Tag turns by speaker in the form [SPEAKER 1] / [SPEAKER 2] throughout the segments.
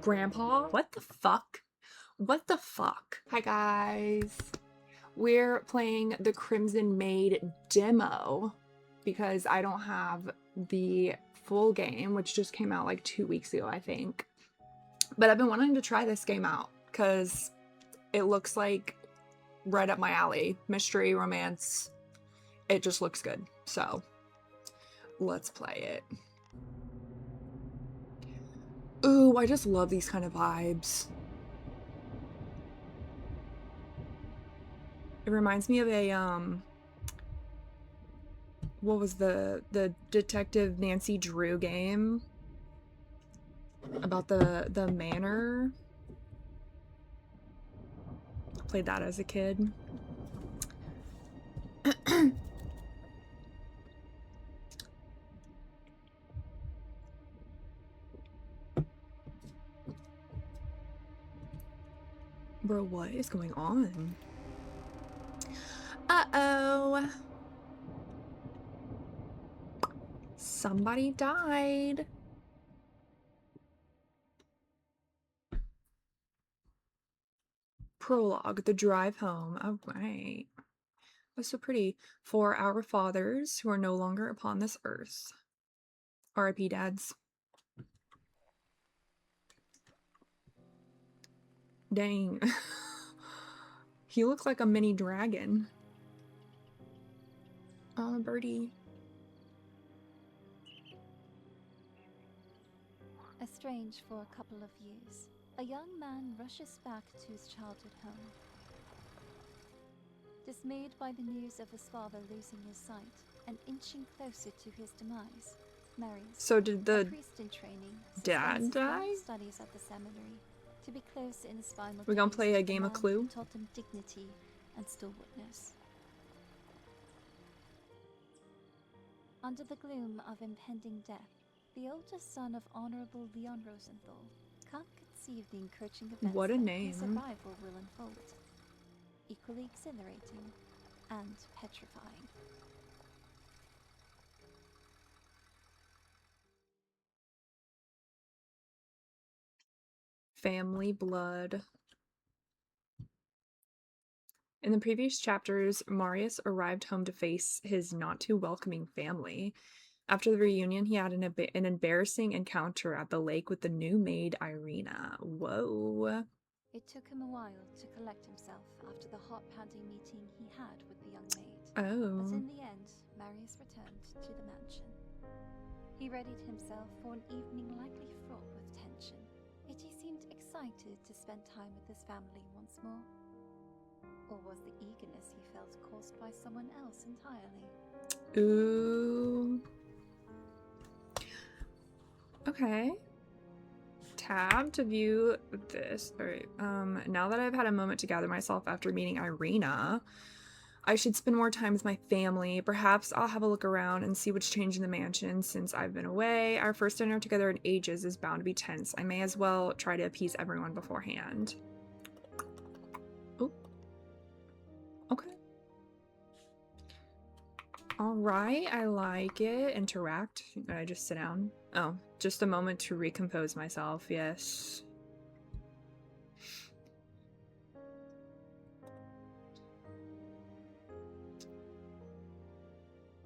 [SPEAKER 1] Grandpa? What the fuck? What the fuck? Hi guys. We're playing the Crimson Maid demo because I don't have the full game, which just came out like 2 weeks ago, I think. But I've been wanting to try this game out because it looks like right up my alley. Mystery, romance. It just looks good. So let's play it. Ooh, I just love these kind of vibes. It reminds me of a what was the Detective Nancy Drew game about the manor. I played that as a kid. Bro, what is going on? Uh-oh. Somebody died. Prologue, the drive home. Oh, right. That's so pretty. For our fathers who are no longer upon this earth. R.I.P. dads. Dang. He looks like a mini dragon. Oh, birdie.
[SPEAKER 2] Estranged for a couple of years, a young man rushes back to his childhood home. Dismayed by the news of his father losing his sight and inching closer to his demise, Marius,
[SPEAKER 1] So did the
[SPEAKER 2] a priest in training,
[SPEAKER 1] dad die?
[SPEAKER 2] studies at the seminary to be close in his final
[SPEAKER 1] We're gonna
[SPEAKER 2] days
[SPEAKER 1] play a
[SPEAKER 2] with the
[SPEAKER 1] game of
[SPEAKER 2] man
[SPEAKER 1] Clue?
[SPEAKER 2] who taught him dignity and stalwartness. Under the gloom of impending death, the oldest son of Honorable Leon Rosenthal can't conceive the encouraging events
[SPEAKER 1] What a
[SPEAKER 2] that
[SPEAKER 1] name.
[SPEAKER 2] his arrival will unfold. Equally exhilarating and petrifying.
[SPEAKER 1] Family blood. In the previous chapters, Marius arrived home to face his not too welcoming family. After the reunion, he had an embarrassing encounter at the lake with the new maid, Irina. Whoa.
[SPEAKER 2] It took him a while to collect himself after the heart-pounding meeting he had with the young maid.
[SPEAKER 1] Oh.
[SPEAKER 2] But in the end, Marius returned to the mansion. He readied himself for an evening likely fraught with tension, yet he seemed excited to spend time with his family once more. Or was the eagerness he felt caused by someone else entirely?
[SPEAKER 1] Ooh. Okay. Tab to view this. Alright. Now that I've had a moment to gather myself after meeting Irina, I should spend more time with my family. Perhaps I'll have a look around and see what's changed in the mansion since I've been away. Our first dinner together in ages is bound to be tense. I may as well try to appease everyone beforehand. Oh. Okay. Alright, I like it. Interact. Did I just sit down? Oh, just a moment to recompose myself. Yes.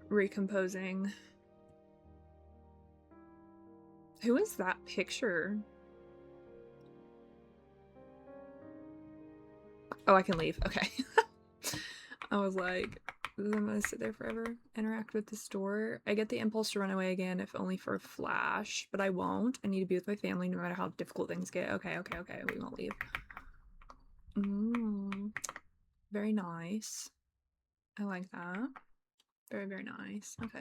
[SPEAKER 1] Recomposing. Who is that picture? Oh, I can leave. Okay. I was like, I'm gonna sit there forever. Interact with the store. I get the impulse to run away again, if only for a flash, but I won't. I need to be with my family no matter how difficult things get. Okay. We won't leave. Very nice. I like that. Very, very nice. Okay.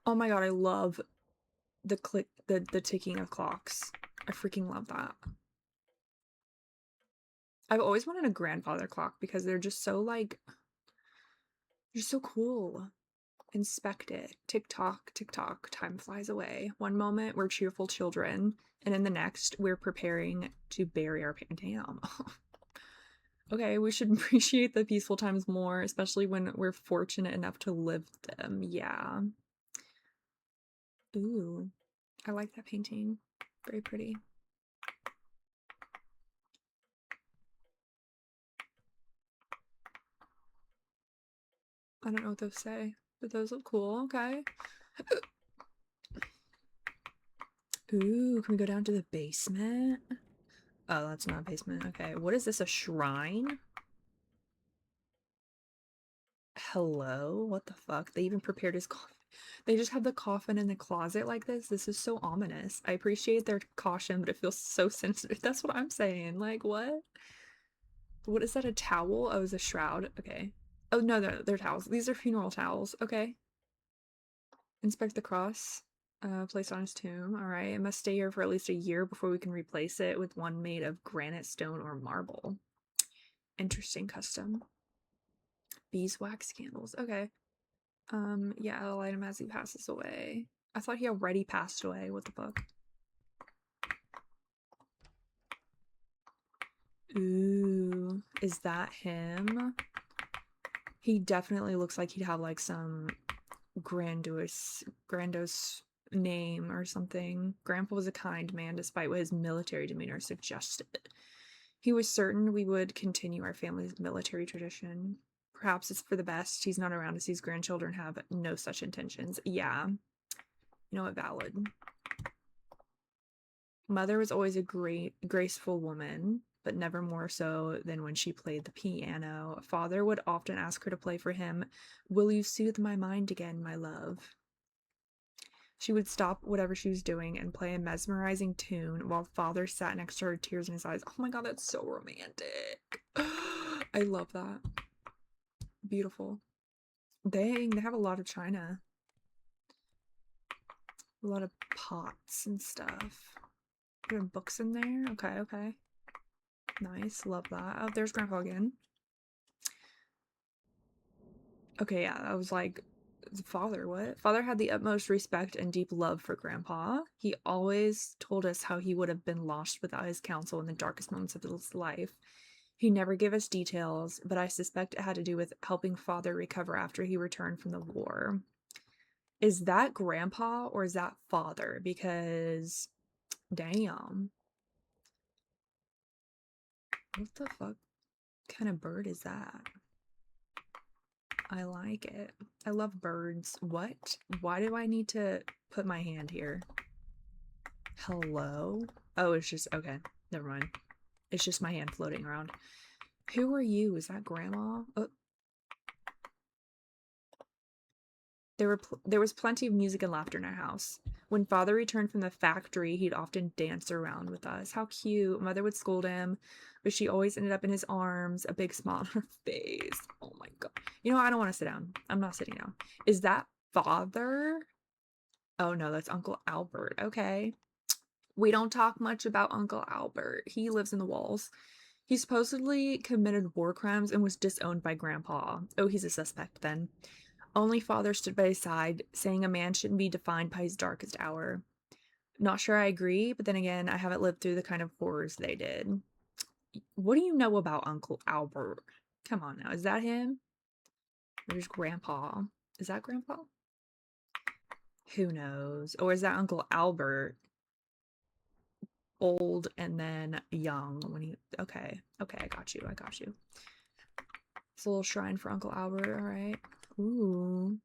[SPEAKER 1] Oh my god, I love the click, the ticking of clocks. I freaking love that. I've always wanted a grandfather clock because they're just so like, they're so cool. Inspect it. Tick tock, time flies away. One moment we're cheerful children, and in the next we're preparing to bury our damn. Okay, we should appreciate the peaceful times more, especially when we're fortunate enough to live them. Yeah. Ooh. I like that painting. Very pretty. I don't know what those say, but those look cool. Okay. Ooh, can we go down to the basement? Oh, that's not a basement. Okay, what is this? A shrine? Hello? What the fuck? They even prepared his coffin. They just have the coffin in the closet like this. This is so ominous. I appreciate their caution, but it feels so sensitive. That's what I'm saying. Like, what? What is that? A towel? Oh, it's a shroud. Okay. Oh, no, they're towels. These are funeral towels. Okay. Inspect the cross. Placed on his tomb. All right. It must stay here for at least a year before we can replace it with one made of granite, stone, or marble. Interesting custom. Beeswax candles. Okay. Yeah, I'll light him as he passes away. I thought he already passed away. What the fuck? Ooh, is that him? He definitely looks like he'd have like some grandiose name or something. Grandpa was a kind man despite what his military demeanor suggested. He was certain we would continue our family's military tradition. Perhaps it's for the best. He's not around to see his grandchildren have no such intentions. Yeah. You know what? Valid. Mother was always a great, graceful woman, but never more so than when she played the piano. Father would often ask her to play for him. Will you soothe my mind again, my love? She would stop whatever she was doing and play a mesmerizing tune while father sat next to her, tears in his eyes. Oh my god, that's so romantic. I love that. Beautiful. Dang, they have a lot of china. A lot of pots and stuff. There are books in there? Okay, okay. Nice, love that. Oh, there's Grandpa again. Okay, yeah, I was like, father, what? Father had the utmost respect and deep love for Grandpa. He always told us how he would have been lost without his counsel in the darkest moments of his life. He never gave us details, but I suspect it had to do with helping Father recover after he returned from the war. Is that Grandpa or is that Father? Because, damn. What the fuck kind of bird is that? I like it. I love birds. What? Why do I need to put my hand here? Hello? Oh, it's just, okay. Never mind. It's just my hand floating around. Who are you? Is that Grandma? Oh. There was plenty of music and laughter in our house. When Father returned from the factory, he'd often dance around with us. How cute. Mother would scold him, but she always ended up in his arms, a big smile on her face. Oh my god. You know, I don't want to sit down. I'm not sitting down. Is that Father? Oh no, that's Uncle Albert. Okay. We don't talk much about Uncle Albert. He lives in the walls. He supposedly committed war crimes and was disowned by Grandpa. Oh, he's a suspect then. Only Father stood by his side, saying a man shouldn't be defined by his darkest hour. Not sure I agree, but then again, I haven't lived through the kind of horrors they did. What do you know about Uncle Albert? Come on now, is that him? There's Grandpa. Is that Grandpa? Who knows? Or is that Uncle Albert? Old and then young when he... Okay, I got you. It's a little shrine for Uncle Albert, all right. Ooh.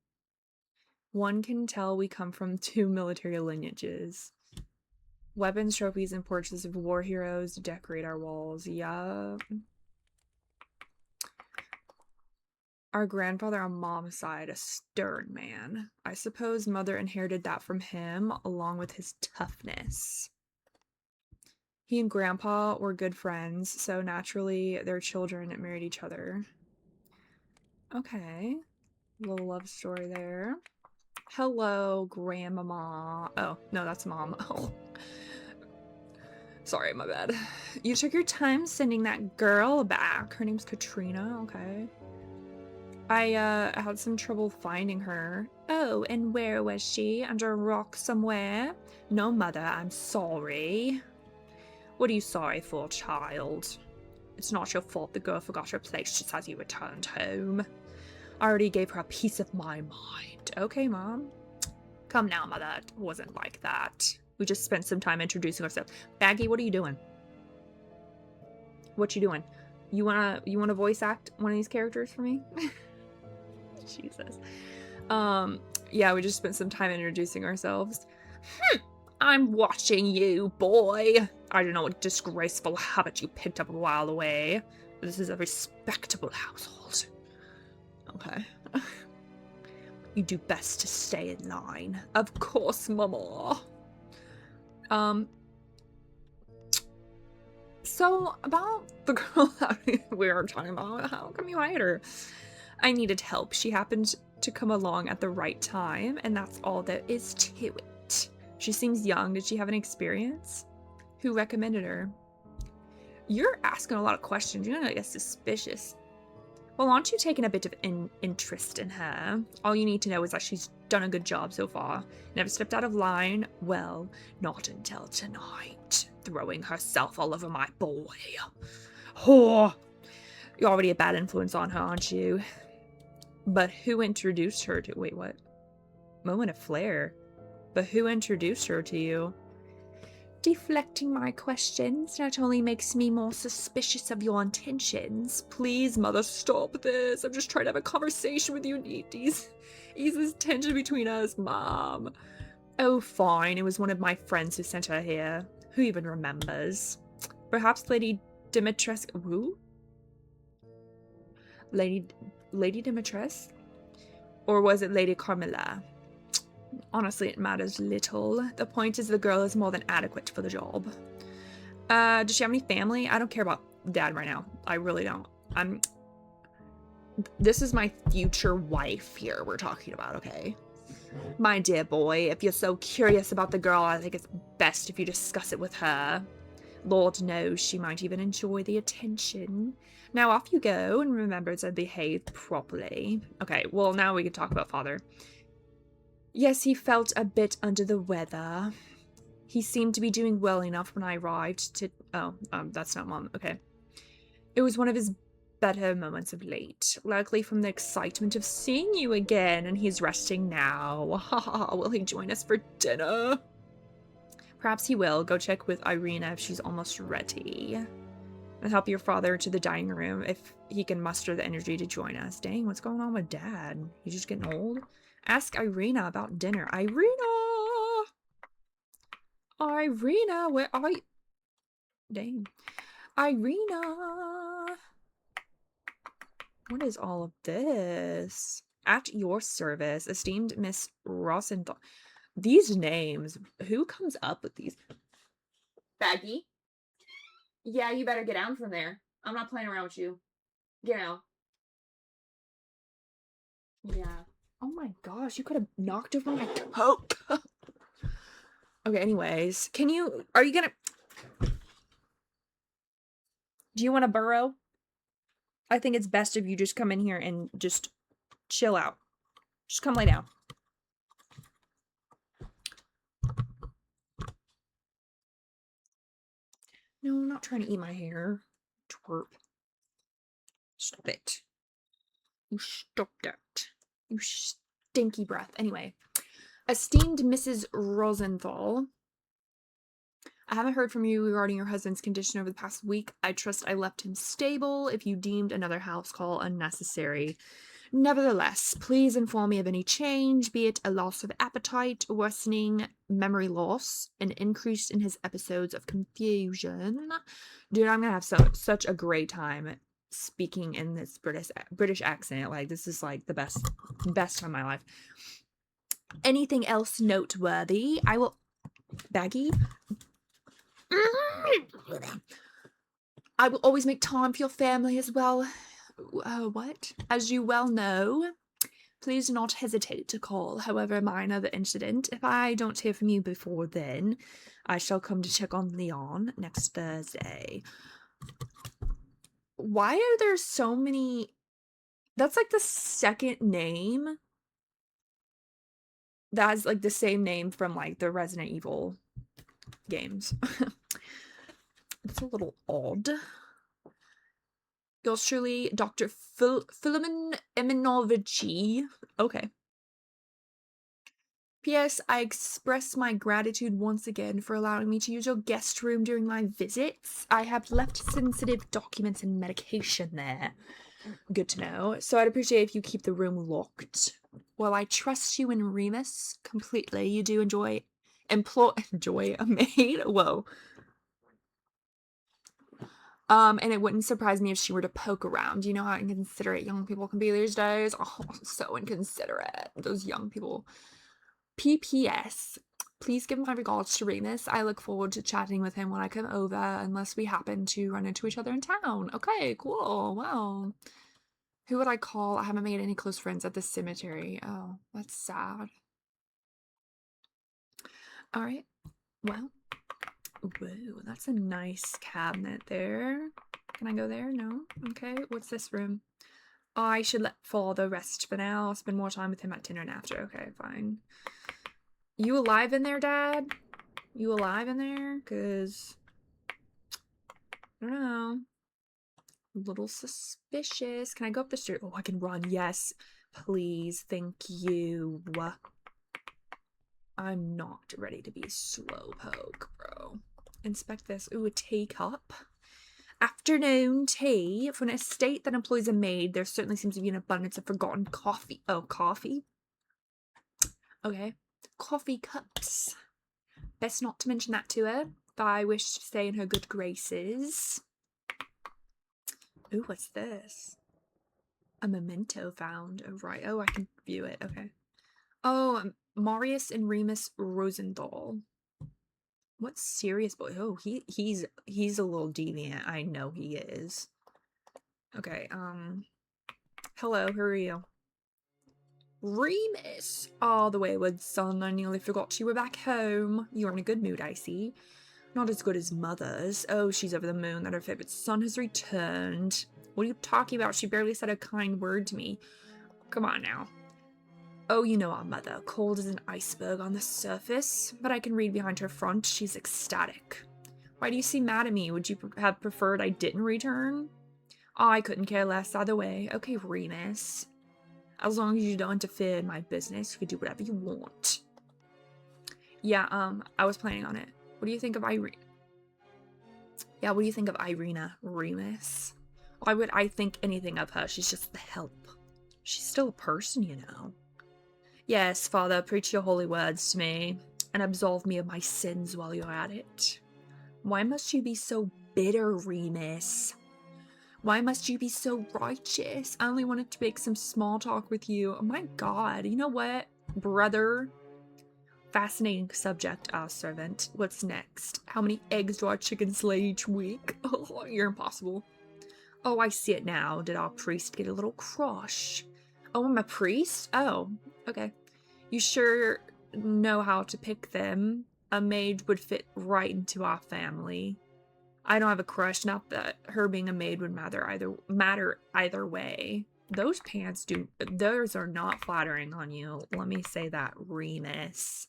[SPEAKER 1] One can tell we come from two military lineages. Weapons, trophies, and portraits of war heroes decorate our walls. Yup. Our grandfather on mom's side, a stern man. I suppose mother inherited that from him, along with his toughness. He and Grandpa were good friends, so naturally their children married each other. Okay. Little love story there. Hello, Grandmama. Oh, no, that's Mom. Oh. Sorry, my bad. You took your time sending that girl back. Her name's Katrina, okay. I had some trouble finding her. Oh, and where was she? Under a rock somewhere? No, Mother, I'm sorry. What are you sorry for, child? It's not your fault the girl forgot her place just as you returned home. I already gave her a piece of my mind. Okay, Mom. Come now, Mother. It wasn't like that. We just spent some time introducing ourselves. Baggy, what are you doing? What you doing? You wanna voice act one of these characters for me? Jesus. Yeah, we just spent some time introducing ourselves. I'm watching you, boy. I don't know what disgraceful habit you picked up a while away. This is a respectable household. Okay. You do best to stay in line. Of course, Mama. So about the girl that we were talking about, how come you hired her? I needed help. She happened to come along at the right time, and that's all there is to it. She seems young. Did she have any experience? Who recommended her? You're asking a lot of questions. You're gonna get suspicious. Well, aren't you taking a bit of interest in her? All you need to know is that she's done a good job so far. Never stepped out of line. Well, not until tonight. Throwing herself all over my boy. Oh, you're already a bad influence on her, aren't you? But who introduced her to... Wait, what? Moment of flair. But who introduced her to you? Deflecting my questions not only makes me more suspicious of your intentions. Please, Mother, stop this. I'm just trying to have a conversation with you. Ease this tension between us, Mom. Oh, fine. It was one of my friends who sent her here. Who even remembers? Perhaps Lady Dimitrescu. Who? Lady Dimitrescu? Or was it Lady Carmilla? Honestly, it matters little. The point is the girl is more than adequate for the job. Does she have any family? I don't care about Dad right now. I really don't. This is my future wife here we're talking about, okay? My dear boy, if you're so curious about the girl, I think it's best if you discuss it with her. Lord knows she might even enjoy the attention. Now off you go, and remember to behave properly. Okay, well now we can talk about Father. Yes, he felt a bit under the weather. He seemed to be doing well enough when I arrived to... Oh, that's not Mom. Okay. It was one of his better moments of late, likely from the excitement of seeing you again, and he's resting now. Haha, will he join us for dinner? Perhaps he will. Go check with Irina if she's almost ready. And help your father to the dining room if he can muster the energy to join us. Dang, what's going on with Dad? He's just getting old? Ask Irina about dinner. Irina! Irina, where are you? Dang. Irina! What is all of this? At your service, esteemed Miss Rosenthal. These names, who comes up with these? Baggy? Yeah, you better get down from there. I'm not playing around with you. Get out. Yeah. Oh my gosh, you could have knocked over my coat. Okay, anyways, are you gonna... Do you want to burrow? I think it's best if you just come in here and just chill out. Just come lay down. No, I'm not trying to eat my hair. Twerp. Stop it. You stop that. You stinky breath. Anyway, esteemed Mrs. Rosenthal, I haven't heard from you regarding your husband's condition over the past week. I trust I left him stable if you deemed another house call unnecessary. Nevertheless, please inform me of any change, be it a loss of appetite, worsening memory loss, an increase in his episodes of confusion. Dude, I'm gonna have such a great time speaking in this British accent. Like, this is like the best time of my life. Anything else noteworthy? I will... Baggy? I will always make time for your family as well. What? As you well know, please do not hesitate to call, however minor the incident. If I don't hear from you before then, I shall come to check on Leon next Thursday. Why are there so many... That's like the second name that has like the same name from like the Resident Evil games. It's a little odd. Yours truly, Dr. Philemon Eminovich. Okay. P.S. I express my gratitude once again for allowing me to use your guest room during my visits. I have left sensitive documents and medication there. Good to know. So I'd appreciate if you keep the room locked. Well, I trust you and Remus completely. You do enjoy a maid? Whoa. And it wouldn't surprise me if she were to poke around. You know how inconsiderate young people can be these days? Oh, so inconsiderate. Those young people. PPS. Please give my regards to Remus. I look forward to chatting with him when I come over, unless we happen to run into each other in town. Okay, cool. Wow. Who would I call? I haven't made any close friends at the cemetery. Oh, that's sad. All right. Well. Whoa, that's a nice cabinet there. Can I go there? No? Okay. What's this room? Oh, I should let fall the rest for now. I'll spend more time with him at dinner and after. Okay, fine. You alive in there, Dad? You alive in there? Because I don't know. A little suspicious. Can I go up the stairs? Oh, I can run. Yes. Please. Thank you. I'm not ready to be slowpoke, bro. Inspect this. Ooh, a teacup. Afternoon tea. For an estate that employs a maid, there certainly seems to be an abundance of forgotten coffee. Oh, coffee? Okay. Coffee cups. Best not to mention that to her, if I wish to stay in her good graces. Ooh, what's this? A memento found. Oh, right. Oh, I can view it. Okay. Oh, Marius and Remus Rosenthal. What serious boy? Oh, he's a little deviant. I know he is. Okay, hello, who are you? Remus! Oh, the wayward son, I nearly forgot you were back home. You're in a good mood, I see. Not as good as mother's. Oh, she's over the moon that her favorite son has returned. What are you talking about? She barely said a kind word to me. Come on now. Oh, you know our mother, cold as an iceberg on the surface, but I can read behind her front. She's ecstatic. Why do you seem mad at me? Would you have preferred I didn't return? Oh, I couldn't care less either way. Okay, Remus. As long as you don't interfere in my business, you can do whatever you want. Yeah, I was planning on it. What do you think of Irene? Yeah, what do you think of Irina, Remus? Why would I think anything of her? She's just the help. She's still a person, you know. Yes, Father, preach your holy words to me, and absolve me of my sins while you're at it. Why must you be so bitter, Remus? Why must you be so righteous? I only wanted to make some small talk with you. Oh my god, you know what, brother? Fascinating subject, servant. What's next? How many eggs do our chickens lay each week? Oh, you're impossible. Oh, I see it now. Did our priest get a little crush? Oh, I'm a priest? Oh, okay. You sure know how to pick them. A maid would fit right into our family. I don't have a crush, not that her being a maid would matter either way. Those pants those are not flattering on you. Let me say that, Remus.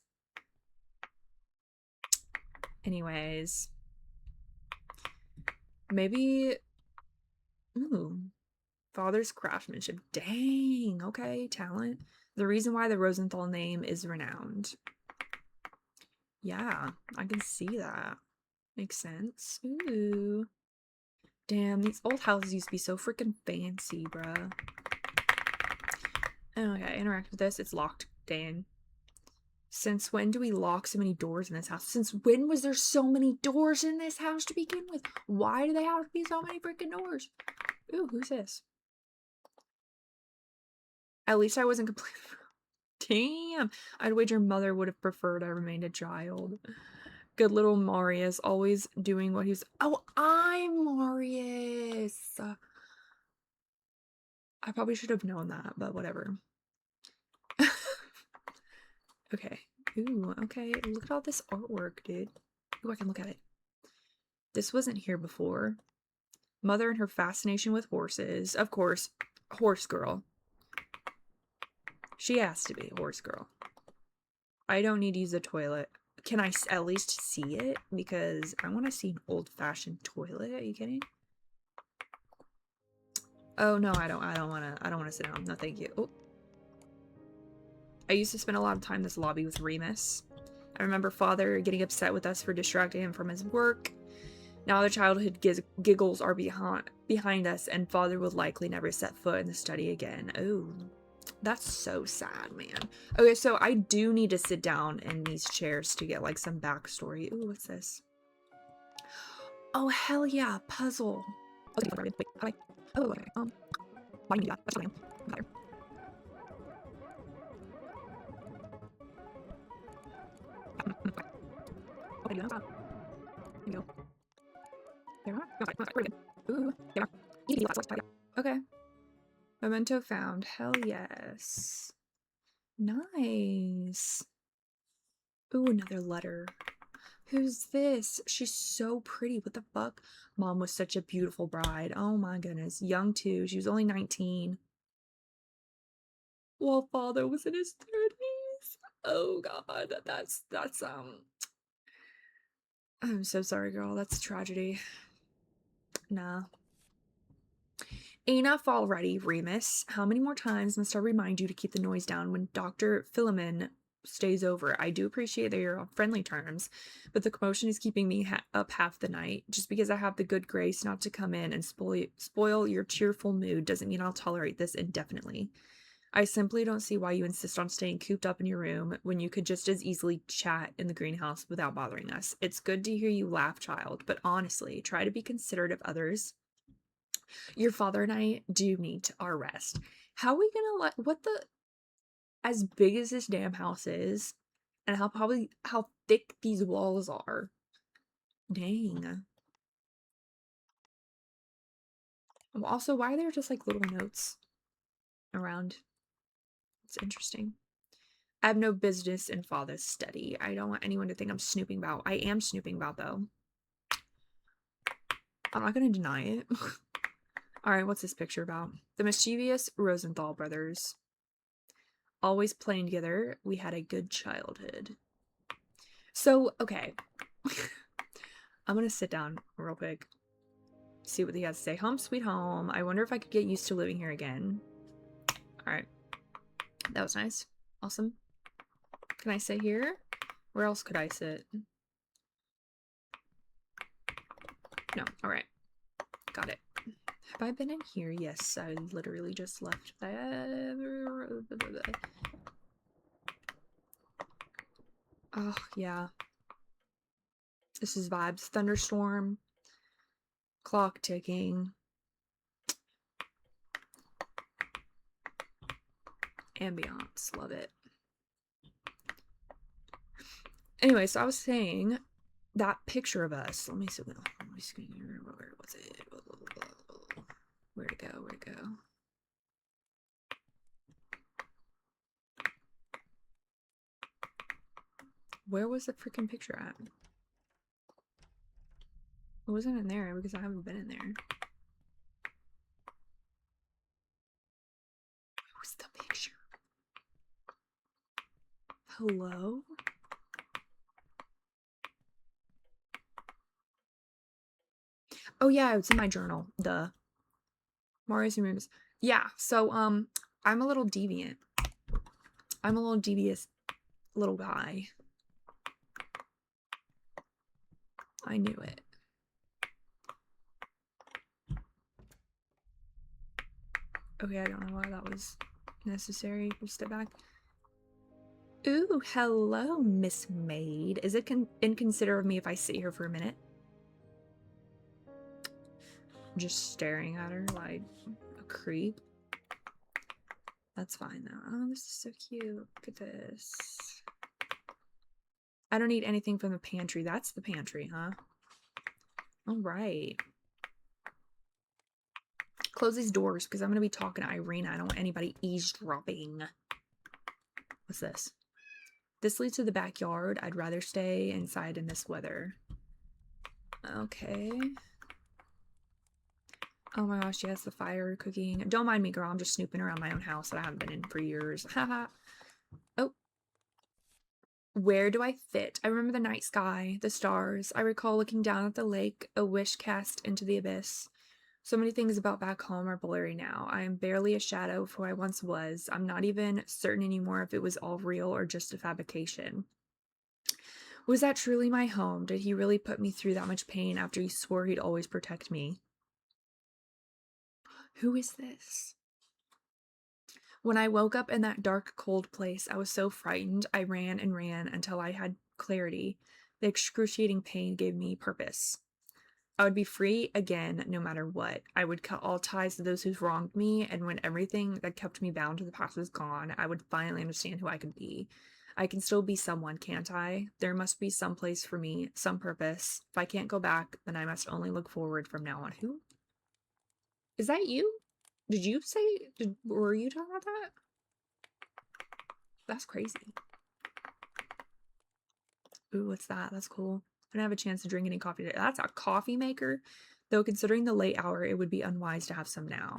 [SPEAKER 1] Anyways. Maybe, ooh, father's craftsmanship. Dang, okay, talent. The reason why the Rosenthal name is renowned. Yeah, I can see that. Makes sense. Ooh. Damn, these old houses used to be so freaking fancy, bruh. Okay, interact with this. It's locked. Dang. Since when do we lock so many doors in this house? Since when was there so many doors in this house to begin with? Why do they have to be so many freaking doors? Ooh, who's this? At least I wasn't completely... Damn. I'd wager mother would have preferred I remained a child. Good little Marius, always doing what he's... Oh, I'm Marius! I probably should have known that, but whatever. Okay. Ooh, okay. Look at all this artwork, dude. Ooh, I can look at it. This wasn't here before. Mother and her fascination with horses. Of course, horse girl. She has to be horse girl. I don't need to use the toilet. Can I at least see it? Because I want to see an old-fashioned toilet. Are you kidding? Oh no, I don't want to sit down. No, thank you. Oh. I used to spend a lot of time in this lobby with Remus. I remember father getting upset with us for distracting him from his work. Now the childhood giggles are behind us, and father will likely never set foot in the study again. Oh, that's so sad, man. Okay, so I do need to sit down in these chairs to get like some backstory. Ooh, what's this? Oh, hell yeah, puzzle. Okay, wait, how do I... Oh, okay. Why do you do that? That's what I am. Better. Okay, do that. There we go. There we are. No, sorry. We're good. Ooh, there we are. Okay. Memento found. Hell yes. Nice. Ooh, another letter. Who's this? She's so pretty. What the fuck? Mom was such a beautiful bride. Oh my goodness. Young too. She was only 19. Well, father was in his 30s. Oh god. That's I'm so sorry, girl. That's a tragedy. Nah. Enough already, Remus. How many more times must I remind you to keep the noise down when Dr. Philemon stays over? I do appreciate that you're on friendly terms, but the commotion is keeping me up half the night. Just because I have the good grace not to come in and spoil your cheerful mood doesn't mean I'll tolerate this indefinitely. I simply don't see why you insist on staying cooped up in your room when you could just as easily chat in the greenhouse without bothering us. It's good to hear you laugh, child, but honestly, try to be considerate of others. Your father and I do need our rest. How are we gonna let what the as big as this damn house is and how thick these walls are? Dang. Also, why are there just like little notes around? It's interesting. I have no business in father's study. I don't want anyone to think I'm snooping about. I am snooping about though. I'm not gonna deny it. Alright, what's this picture about? The mischievous Rosenthal brothers. Always playing together. We had a good childhood. So, okay. I'm gonna sit down real quick. See what he has to say. Home sweet home. I wonder if I could get used to living here again. Alright. That was nice. Awesome. Can I sit here? Where else could I sit? No. Alright. Got it. Have I been in here? Yes, I literally just left that. Oh, yeah. This is vibes. Thunderstorm. Clock ticking. Ambiance. Love it. Anyway, so I was saying that picture of us. Let me see. Where was it? Where'd it go? Where'd it go? Where was the freaking picture at? It wasn't in there because I haven't been in there. Where was the picture? Hello? Oh yeah, it's in my journal. Duh. Marius and Rooms. Yeah, so I'm a little deviant. I'm a little devious little guy. I knew it. Okay, I don't know why that was necessary. We'll step back. Ooh, hello, Miss Maid. Is it inconsiderate of me if I sit here for a minute? Just staring at her like a creep. That's fine though. Oh, this is so cute. Look at this. I don't need anything from the pantry. That's the pantry, huh? All right. Close these doors because I'm going to be talking to Irina. I don't want anybody eavesdropping. What's this? This leads to the backyard. I'd rather stay inside in this weather. Okay. Oh my gosh, yes, the fire cooking. Don't mind me, girl. I'm just snooping around my own house that I haven't been in for years. Haha. Oh. Where do I fit? I remember the night sky, the stars. I recall looking down at the lake, a wish cast into the abyss. So many things about back home are blurry now. I am barely a shadow of who I once was. I'm not even certain anymore if it was all real or just a fabrication. Was that truly my home? Did he really put me through that much pain after he swore he'd always protect me? Who is this? When I woke up in that dark, cold place, I was so frightened. I ran and ran until I had clarity. The excruciating pain gave me purpose. I would be free again no matter what. I would cut all ties to those who've wronged me, and when everything that kept me bound to the past was gone, I would finally understand who I could be. I can still be someone, can't I? There must be some place for me, some purpose. If I can't go back, then I must only look forward from now on. Who? Is that you? Did you say, were you talking about that? That's crazy. Ooh, what's that? That's cool. I didn't have a chance to drink any coffee today. That's a coffee maker? Though considering the late hour, it would be unwise to have some now.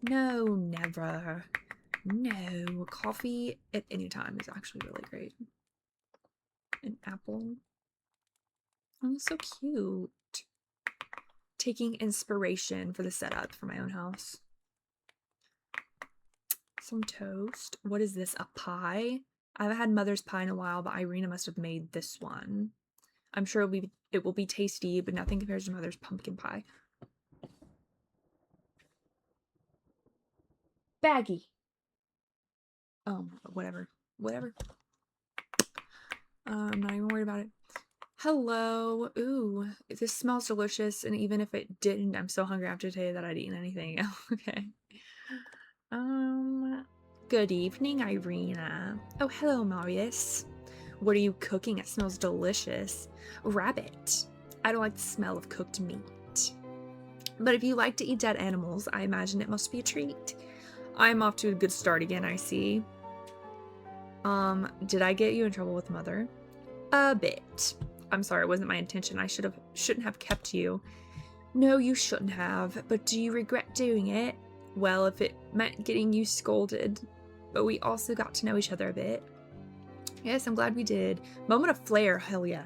[SPEAKER 1] No, never. No. Coffee at any time is actually really great. An apple. Oh, so cute. Taking inspiration for the setup for my own house. Some toast. What is this? A pie? I haven't had mother's pie in a while, but Irina must have made this one. I'm sure it will be tasty, but nothing compares to mother's pumpkin pie. Baggy. Whatever. Whatever. I'm not even worried about it. Hello. Ooh, this smells delicious, and even if it didn't, I'm so hungry after today that I'd eaten anything. Okay. Good evening, Irina. Oh, hello, Marius. What are you cooking? It smells delicious. Rabbit. I don't like the smell of cooked meat. But if you like to eat dead animals, I imagine it must be a treat. I'm off to a good start again, I see. Did I get you in trouble with Mother? A bit. I'm sorry, it wasn't my intention. I shouldn't have kept you. No, you shouldn't have. But do you regret doing it? Well, if it meant getting you scolded. But we also got to know each other a bit. Yes, I'm glad we did. Moment of flair, hell yeah.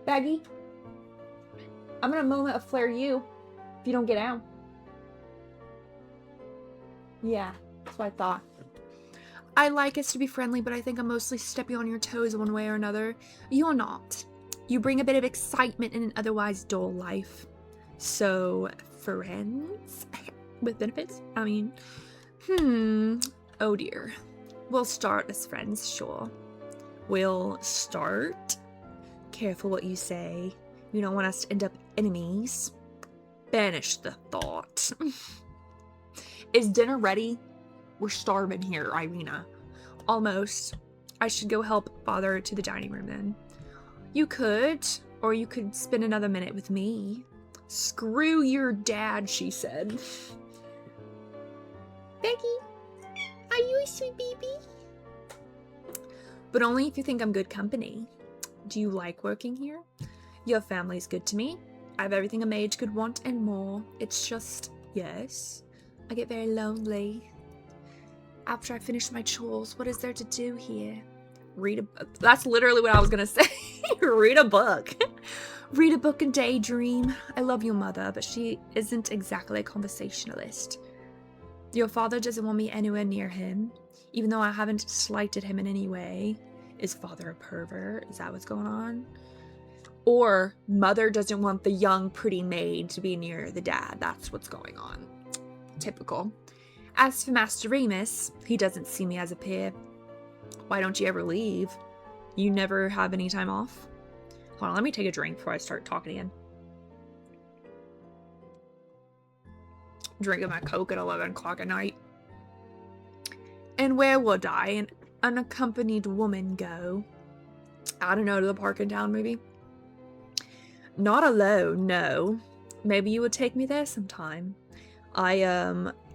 [SPEAKER 1] Baggy, I'm gonna moment of flair you if you don't get out. Yeah, that's what I thought. I like us to be friendly, but I think I'm mostly stepping on your toes one way or another. You're not. You bring a bit of excitement in an otherwise dull life. So, friends? With benefits? I mean, oh dear. We'll start as friends, sure. We'll start? Careful what you say. You don't want us to end up enemies. Banish the thought. Is dinner ready? We're starving here, Irina. Almost. I should go help Father to the dining room then. You could, or you could spend another minute with me. Screw your dad, she said. Becky, are you a sweet baby? But only if you think I'm good company. Do you like working here? Your family's good to me. I have everything a maid could want and more. It's just, yes, I get very lonely. After I finish my chores, what is there to do here? Read a book. That's literally what I was gonna say. Read a book. Read a book and daydream. I love your mother, but she isn't exactly a conversationalist. Your father doesn't want me anywhere near him, even though I haven't slighted him in any way. Is father a pervert? Is that what's going on? Or mother doesn't want the young, pretty maid to be near the dad. That's what's going on. Typical. As for Master Remus, he doesn't see me as a peer. Why don't you ever leave? You never have any time off? Hold on, let me take a drink before I start talking again. Drinking my Coke at 11 o'clock at night. And where would I, an unaccompanied woman, go? I don't know, to the park in town, maybe? Not alone, no. Maybe you would take me there sometime.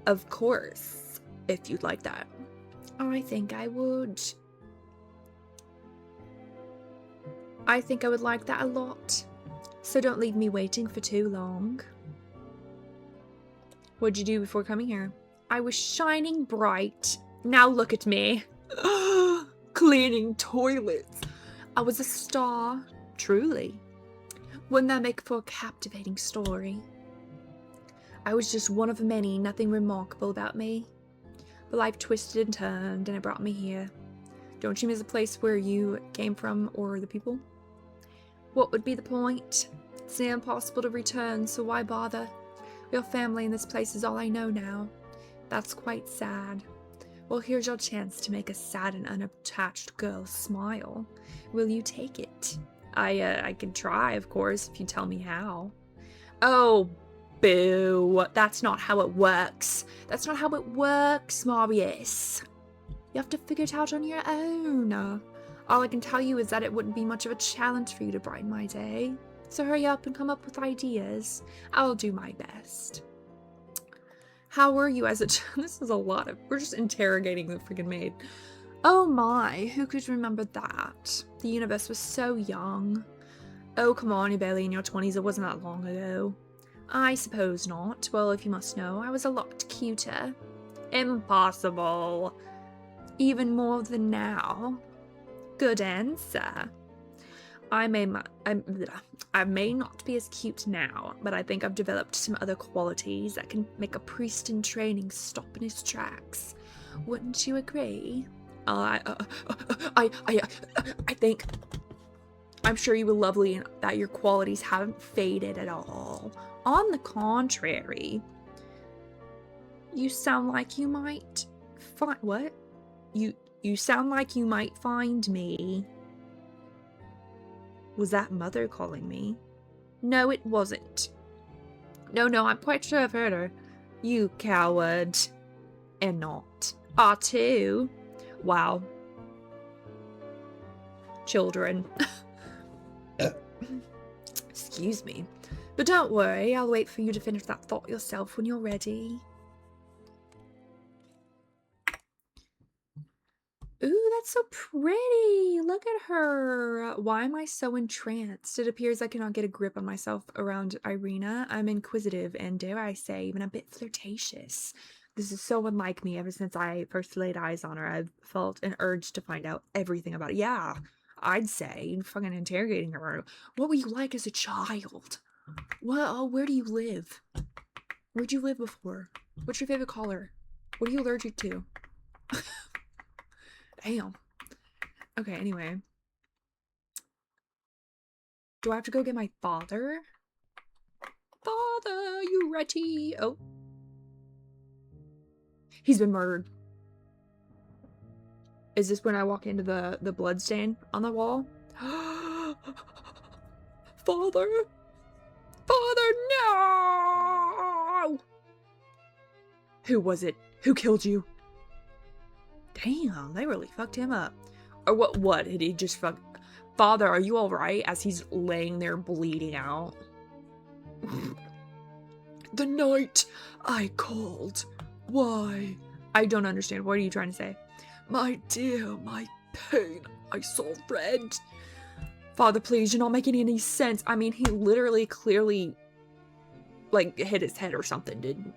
[SPEAKER 1] Of course, if you'd like that. I think I would. I think I would like that a lot. So don't leave me waiting for too long. What'd you do before coming here? I was shining bright. Now look at me. Cleaning toilets. I was a star, truly. Wouldn't that make for a captivating story? I was just one of many, nothing remarkable about me. But life twisted and turned, and it brought me here. Don't you miss the place where you came from, or the people? What would be the point? It's near impossible to return, so why bother? Your family in this place is all I know now. That's quite sad. Well, here's your chance to make a sad and unattached girl smile. Will you take it? I can try, of course, if you tell me how. Oh, boo. That's not how it works. That's not how it works, Marius. You have to figure it out on your own. All I can tell you is that it wouldn't be much of a challenge for you to brighten my day. So hurry up and come up with ideas. I'll do my best. How were you as a child? This is a lot of... We're just interrogating the freaking maid. Oh my, who could remember that? The universe was so young. Oh, come on, you're barely in your 20s. It wasn't that long ago. I suppose not. Well, if you must know, I was a lot cuter. Impossible. Even more than now. Good answer. I may not be as cute now, but I think I've developed some other qualities that can make a priest in training stop in his tracks. Wouldn't you agree? I think I'm sure you were lovely and that your qualities haven't faded at all. On the contrary, you sound like you might find what? You sound like you might find me. Was that Mother calling me? No, it wasn't. No, I'm quite sure I've heard her. You coward. And not. R2? Wow. Children. Excuse me. But don't worry, I'll wait for you to finish that thought yourself when you're ready. Ooh, that's so pretty. Look at her. Why am I so entranced? It appears I cannot get a grip on myself around Irina. I'm inquisitive and, dare I say, even a bit flirtatious. This is so unlike me. Ever since I first laid eyes on her, I've felt an urge to find out everything about it. Yeah, I'd say. Fucking interrogating her. What were you like as a child? Well, where do you live? Where'd you live before? What's your favorite color? What are you allergic to? Damn. Okay, anyway. Do I have to go get my father? Father, you ready? Oh. He's been murdered. Is this when I walk into the blood stain on the wall? Father! Father, no! Who was it? Who killed you? Damn, they really fucked him up. Or what? Did he just fuck... Father, are you alright? As he's laying there bleeding out. The night I called. Why? I don't understand. What are you trying to say? My dear, my pain. I saw red. Father, please, you're not making any sense. I mean, he literally, clearly, like, hit his head or something, didn't...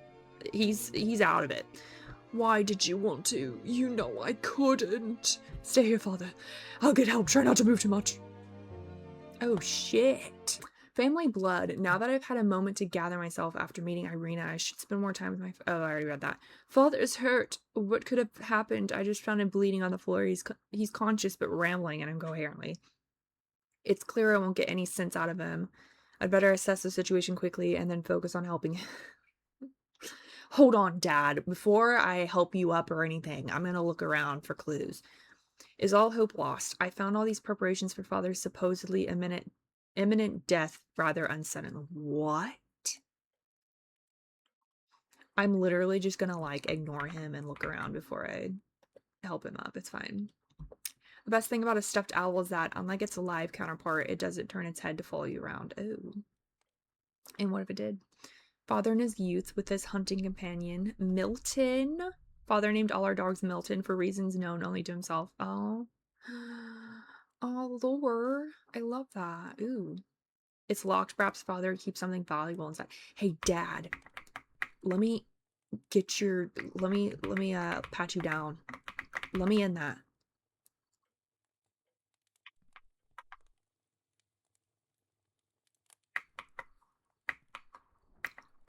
[SPEAKER 1] He's out of it. Why did you want to? You know I couldn't. Stay here, Father. I'll get help. Try not to move too much. Oh, shit. Family blood. Now that I've had a moment to gather myself after meeting Irina, I should spend more time with my... Oh, I already read that. Father is hurt. What could have happened? I just found him bleeding on the floor. He's conscious but rambling and incoherently. It's clear I won't get any sense out of him. I'd better assess the situation quickly and then focus on helping him. Hold on, Dad. Before I help you up or anything, I'm gonna look around for clues. Is all hope lost? I found all these preparations for Father's supposedly imminent death rather unsettling. What? I'm literally just gonna, like, ignore him and look around before I help him up. It's fine. The best thing about a stuffed owl is that, unlike its live counterpart, it doesn't turn its head to follow you around. Oh. And what if it did? Father in his youth with his hunting companion, Milton. Father named all our dogs Milton for reasons known only to himself. Oh. Oh, lore. I love that. Ooh. It's locked. Perhaps Father keeps something valuable inside. Hey, Dad. Let me get your... Let me pat you down. Let me in that.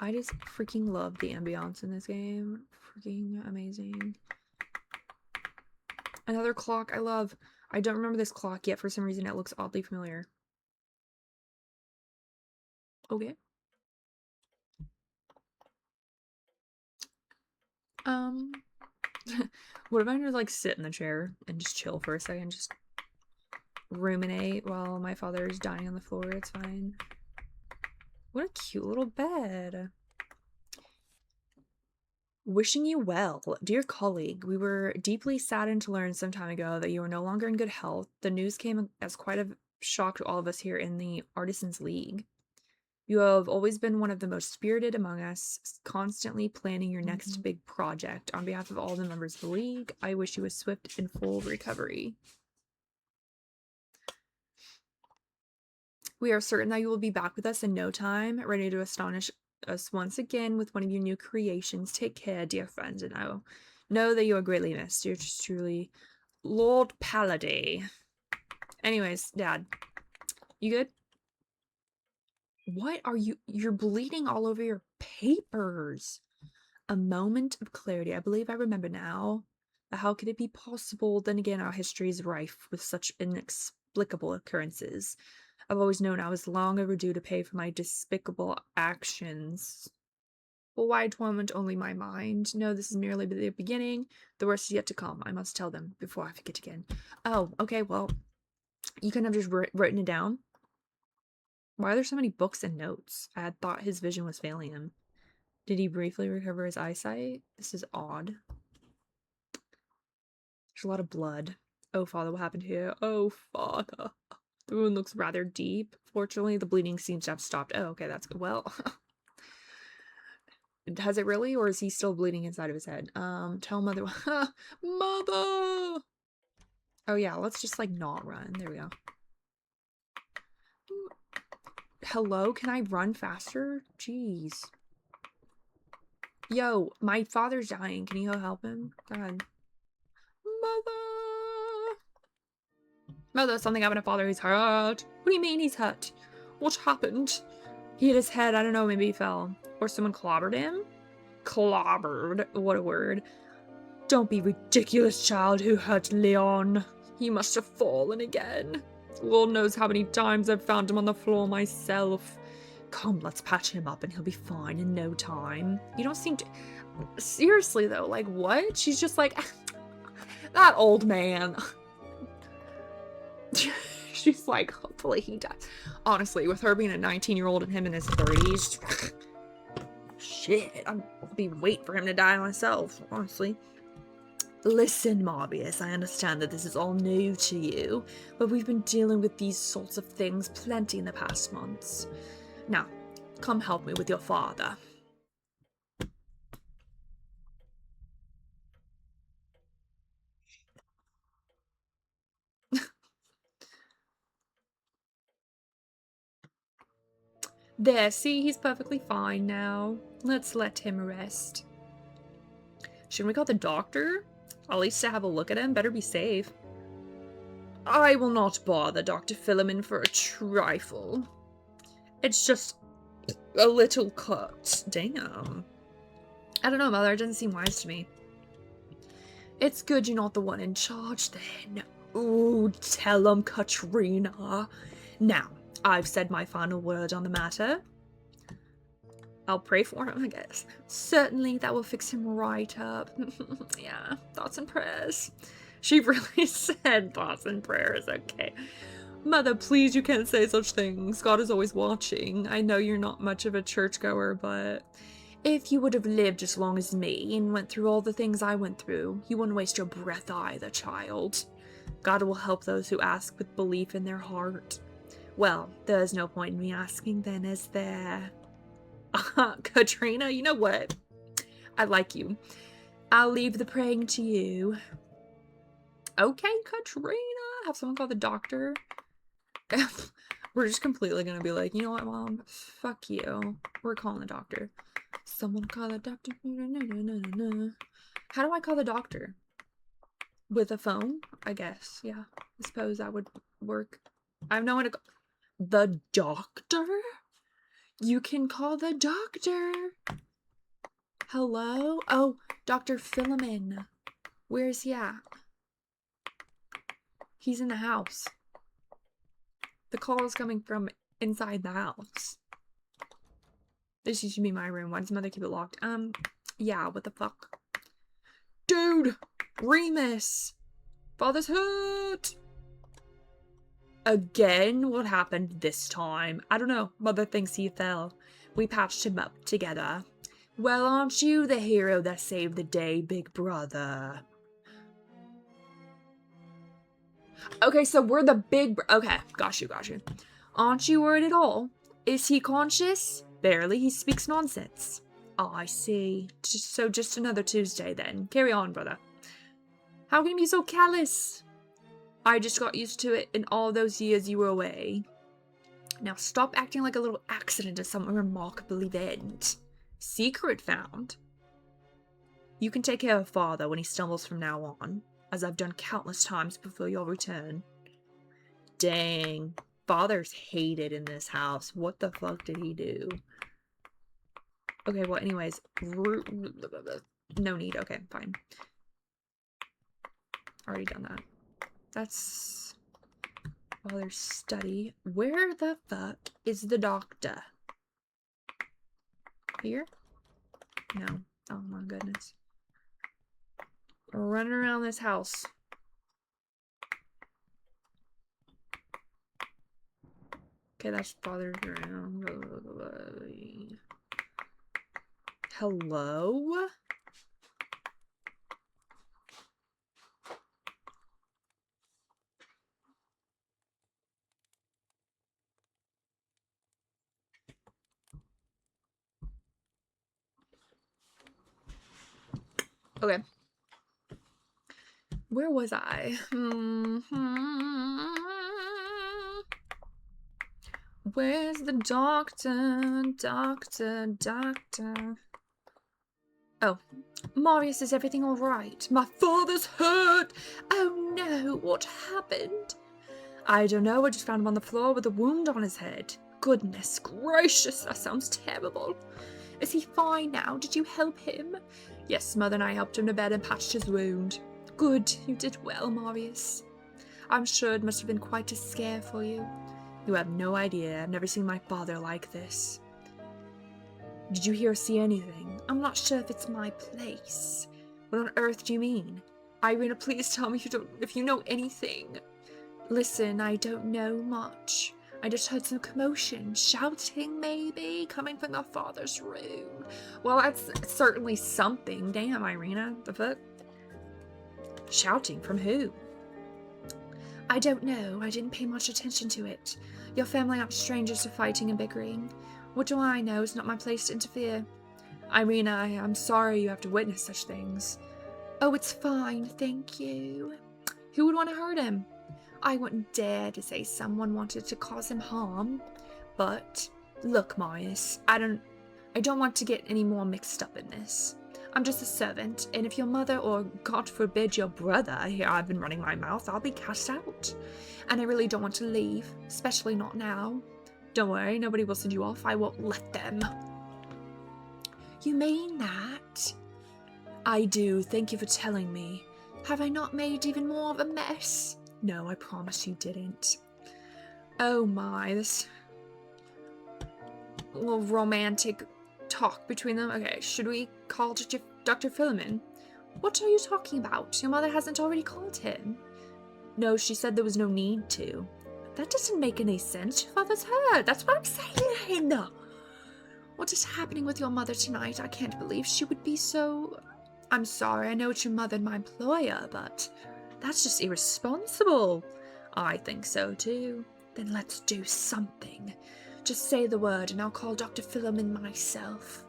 [SPEAKER 1] I just freaking love the ambiance in this game. Freaking amazing. Another clock I love. I don't remember this clock yet. For some reason, it looks oddly familiar. Okay. What if I just like sit in the chair and just chill for a second? Just ruminate while my father is dying on the floor. It's fine. What a cute little bed. Wishing you well, dear colleague. We were deeply saddened to learn some time ago that you are no longer in good health. The news came as quite a shock to all of us here in the Artisans League. You have always been one of the most spirited among us, constantly planning your next big project. On behalf of all the members of the league, I wish you a swift and full recovery. We are certain that you will be back with us in no time, ready to astonish us once again with one of your new creations. Take care, dear friends, and I will know that you are greatly missed. You're just truly Lord Palladay. Anyways, Dad, you good? What are you? You're bleeding all over your papers. A moment of clarity. I believe I remember now. How could it be possible? Then again, our history is rife with such inexplicable occurrences. I've always known I was long overdue to pay for my despicable actions. But why torment only my mind? No, this is merely the beginning. The worst is yet to come. I must tell them before I forget again. Oh, okay, well, you couldn't have just written it down? Why are there so many books and notes? I had thought his vision was failing him. Did he briefly recover his eyesight? This is odd. There's a lot of blood. Oh, Father, what happened here? Oh, Father. The wound looks rather deep. Fortunately, the bleeding seems to have stopped. Oh, okay, that's good. Well, has it really, or is he still bleeding inside of his head? Tell Mother. Mother! Oh, yeah, let's just, like, not run. There we go. Hello? Can I run faster? Jeez. Yo, my father's dying. Can you go help him? Go ahead. Mother! Mother, something happened to father. He's hurt. What do you mean he's hurt? What happened? He hit his head. I don't know. Maybe he fell. Or someone clobbered him? Clobbered. What a word. Don't be ridiculous, child. Who hurt Leon? He must have fallen again. Lord knows how many times I've found him on the floor myself. Come, let's patch him up and he'll be fine in no time. You don't seem to... Seriously, though, like, what? She's just like, that old man. She's like, hopefully he dies. Honestly, with her being a 19-year-old and him in his 30s, shit, I'd be waiting for him to die myself, honestly. Listen, Morbius, I understand that this is all new to you, but we've been dealing with these sorts of things plenty in the past months. Now, come help me with your father. There, see, he's perfectly fine now. Let's let him rest. Shouldn't we call the doctor? At least to have a look at him. Better be safe. I will not bother Dr. Philemon for a trifle. It's just a little cut. Damn. I don't know, Mother. It doesn't seem wise to me. It's good you're not the one in charge, then. Ooh, tell him, Katrina. Now, I've said my final word on the matter. I'll pray for him, I guess. Certainly, that will fix him right up. Yeah, thoughts and prayers. She really said thoughts and prayers, okay. Mother, please, you can't say such things. God is always watching. I know you're not much of a churchgoer, but if you would have lived as long as me and went through all the things I went through, you wouldn't waste your breath either, child. God will help those who ask with belief in their heart. Well, there's no point in me asking then, is there? Katrina, you know what? I like you. I'll leave the praying to you. Okay, Katrina. Have someone call the doctor. We're just completely gonna be like, you know what, Mom? Fuck you. We're calling the doctor. Someone call the doctor. How do I call the doctor? With a phone? I guess. Yeah. I suppose that would work. I have no one to call. The doctor? You can call the doctor. Hello? Oh, Dr. Philemon. Where's he at? He's in the house. The call is coming from inside the house. This used to be my room. Why does mother keep it locked? Yeah, what the fuck? Dude! Remus! Father's hurt! Again? What happened this time? I don't know. Mother thinks he fell. We patched him up together. Well, aren't you the hero that saved the day, big brother? Okay, so we're the big okay, got you. Aren't you worried at all? Is he conscious? Barely, he speaks nonsense. Oh, I see. So just another Tuesday then. Carry on, brother. How can you be so callous? I just got used to it in all those years you were away. Now stop acting like a little accident of some remarkable event. Secret found. You can take care of father when he stumbles from now on, as I've done countless times before your return. Dang. Father's hated in this house. What the fuck did he do? Okay, well, anyways. No need. Okay, fine. Already done that. That's Father's study. Where the fuck is the doctor? Here? No. Oh my goodness. Running around this house. Okay, that's Father's room. Hello? Okay. Where was I? Where's the doctor? Doctor. Oh, Marius, is everything all right? My father's hurt! Oh no, what happened? I don't know, I just found him on the floor with a wound on his head. Goodness gracious, that sounds terrible. Is he fine now? Did you help him? Yes, Mother and I helped him to bed and patched his wound. Good, you did well, Marius. I'm sure it must have been quite a scare for you. You have no idea, I've never seen my father like this. Did you hear or see anything? I'm not sure if it's my place. What on earth do you mean? Irina, please tell me if you know anything. Listen, I don't know much. I just heard some commotion, shouting maybe, coming from the father's room. Well, that's certainly something. Damn, Irina, the fuck? Shouting from who? I don't know. I didn't pay much attention to it. Your family aren't strangers to fighting and bickering. What do I know? It's not my place to interfere. Irina, I'm sorry you have to witness such things. Oh, it's fine, thank you. Who would want to hurt him? I wouldn't dare to say someone wanted to cause him harm. But, look, Marius, I don't want to get any more mixed up in this. I'm just a servant, and if your mother, or God forbid your brother, here I've been running my mouth, I'll be cast out. And I really don't want to leave, especially not now. Don't worry, nobody will send you off, I won't let them. You mean that? I do, thank you for telling me. Have I not made even more of a mess? No, I promise you didn't. Oh my, this little romantic talk between them. Okay, should we call Dr. Philemon? What are you talking about? Your mother hasn't already called him. No, she said there was no need to. That doesn't make any sense. Your father's hurt. That's what I'm saying. What is happening with your mother tonight? I can't believe she would be so... I'm sorry, I know it's your mother and my employer, but that's just irresponsible. I think so too. Then let's do something. Just say the word and I'll call Dr. Philemon myself.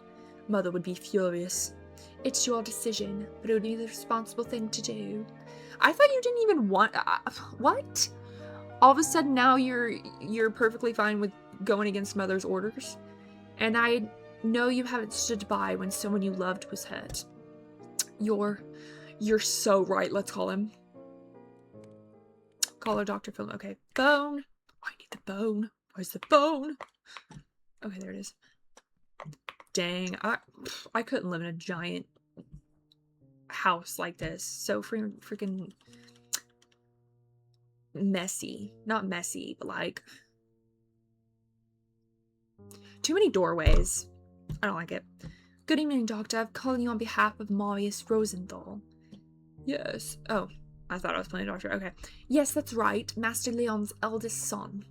[SPEAKER 1] Mother would be furious. It's your decision, but it would be the responsible thing to do. I thought you didn't even want... what? All of a sudden now you're perfectly fine with going against Mother's orders? And I know you haven't stood by when someone you loved was hurt. You're so right. Let's call him. Call her Dr. Philemon. Okay, phone. I need the phone. Where's the phone? Okay, there it is. Dang, I couldn't live in a giant house like this. So freaking messy. Not messy, but like too many doorways. I don't like it. Good evening, Doctor. I'm calling you on behalf of Marius Rosenthal. Yes. Oh, I thought I was playing Doctor. Okay. Yes, that's right. Master Leon's eldest son.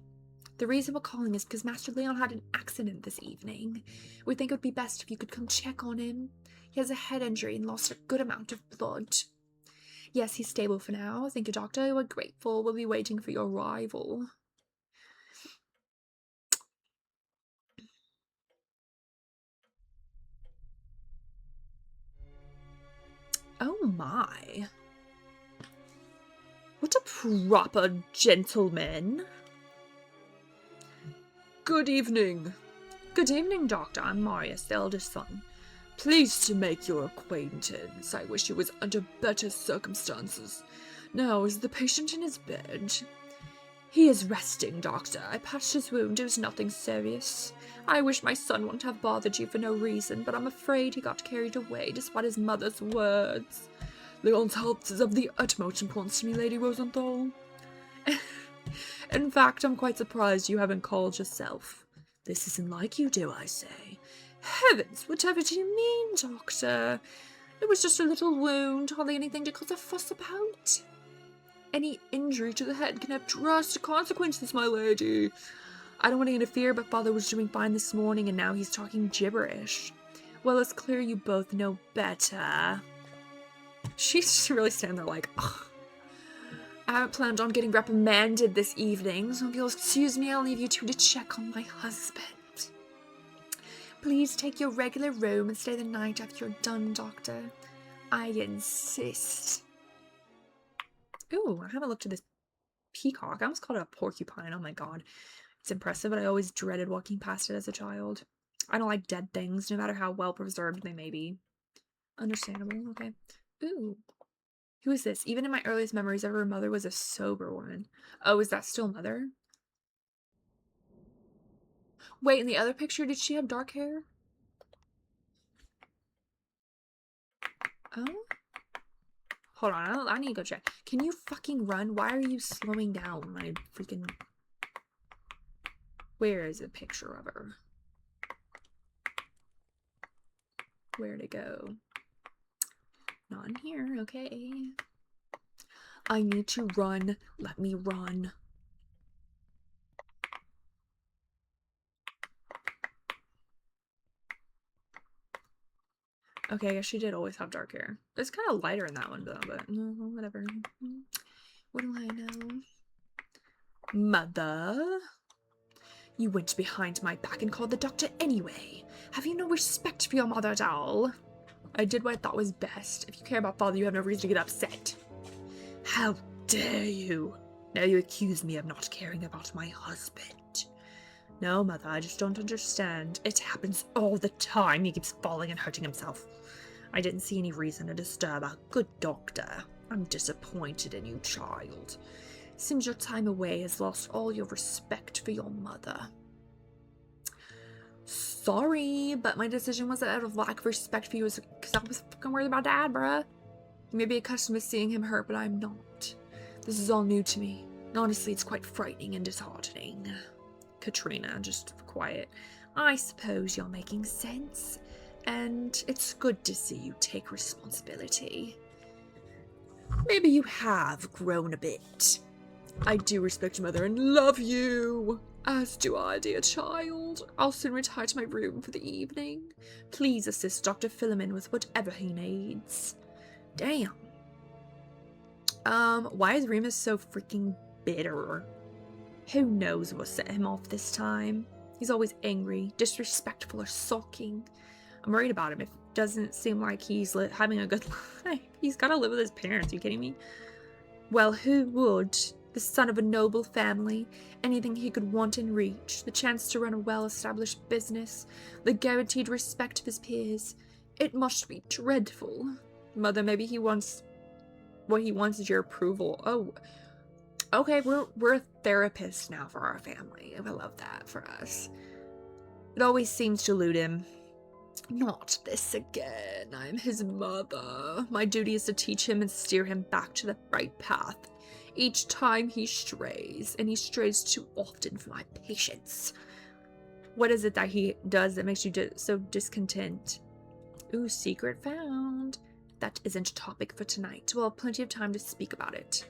[SPEAKER 1] The reason we're calling is because Master Leon had an accident this evening. We think it would be best if you could come check on him. He has a head injury and lost a good amount of blood. Yes, he's stable for now. Thank you, Doctor. We're grateful. We'll be waiting for your arrival. Oh my. What a proper gentleman. Good evening. Good evening, Doctor. I'm Marius, the eldest son. Pleased to make your acquaintance. I wish he was under better circumstances. Now, is the patient in his bed? He is resting, Doctor. I patched his wound. It was nothing serious. I wish my son wouldn't have bothered you for no reason, but I'm afraid he got carried away despite his mother's words. Leon's health is of the utmost importance to me, Lady Rosenthal. In fact, I'm quite surprised you haven't called yourself. This isn't like you, do I say? Heavens, whatever do you mean, Doctor? It was just a little wound, hardly anything to cause a fuss about. Any injury to the head can have drastic consequences, my lady. I don't want to interfere, but Father was doing fine this morning, and now he's talking gibberish. Well, it's clear you both know better. She's just really standing there like, ugh. I haven't planned on getting reprimanded this evening, so if you'll excuse me, I'll leave you two to check on my husband. Please take your regular room and stay the night after you're done, Doctor. I insist. Ooh, I haven't looked at this peacock. I almost called it a porcupine. Oh my god. It's impressive, but I always dreaded walking past it as a child. I don't like dead things, no matter how well preserved they may be. Understandable, okay. Ooh. Who is this? Even in my earliest memories of her mother was a sober woman. Oh, is that still Mother? Wait, in the other picture, did she have dark hair? Oh? Hold on, I need to go check. Can you fucking run? Why are you slowing down? My freaking... Where is a picture of her? Where'd it go? Not in here, okay. I need to run. Let me run. Okay, I guess she did always have dark hair. It's kind of lighter in that one, though, but whatever. What do I know? Mother? You went behind my back and called the doctor anyway. Have you no respect for your mother at all? I did what I thought was best. If you care about Father, you have no reason to get upset. How dare you? Now you accuse me of not caring about my husband. No, Mother, I just don't understand. It happens all the time. He keeps falling and hurting himself. I didn't see any reason to disturb our good doctor. I'm disappointed in you, child. Seems your time away has lost all your respect for your mother. Sorry, but my decision wasn't out of lack of respect for you because I was fucking worried about Dad, bruh. You may be accustomed to seeing him hurt, but I'm not. This is all new to me. Honestly, it's quite frightening and disheartening. Katrina, just quiet. I suppose you're making sense, and it's good to see you take responsibility. Maybe you have grown a bit. I do respect your mother and love you, as do I, dear child. I'll soon retire to my room for the evening. Please assist Dr. Philemon with whatever he needs. Damn. Why is Remus so freaking bitter? Who knows what set him off this time? He's always angry, disrespectful, or sulking. I'm worried about him. It doesn't seem like he's having a good life. He's gotta live with his parents. Are you kidding me? Well, who would? The son of a noble family, anything he could want and reach, the chance to run a well-established business, the guaranteed respect of his peers. It must be dreadful. Mother, maybe he wants... What he wants is your approval. Oh, okay, we're a therapist now for our family. I love that for us. It always seems to elude him. Not this again. I'm his mother. My duty is to teach him and steer him back to the right path. Each time he strays, and he strays too often for my patience. What is it that he does that makes you so discontent? Ooh, secret found. That isn't a topic for tonight. We'll have plenty of time to speak about it.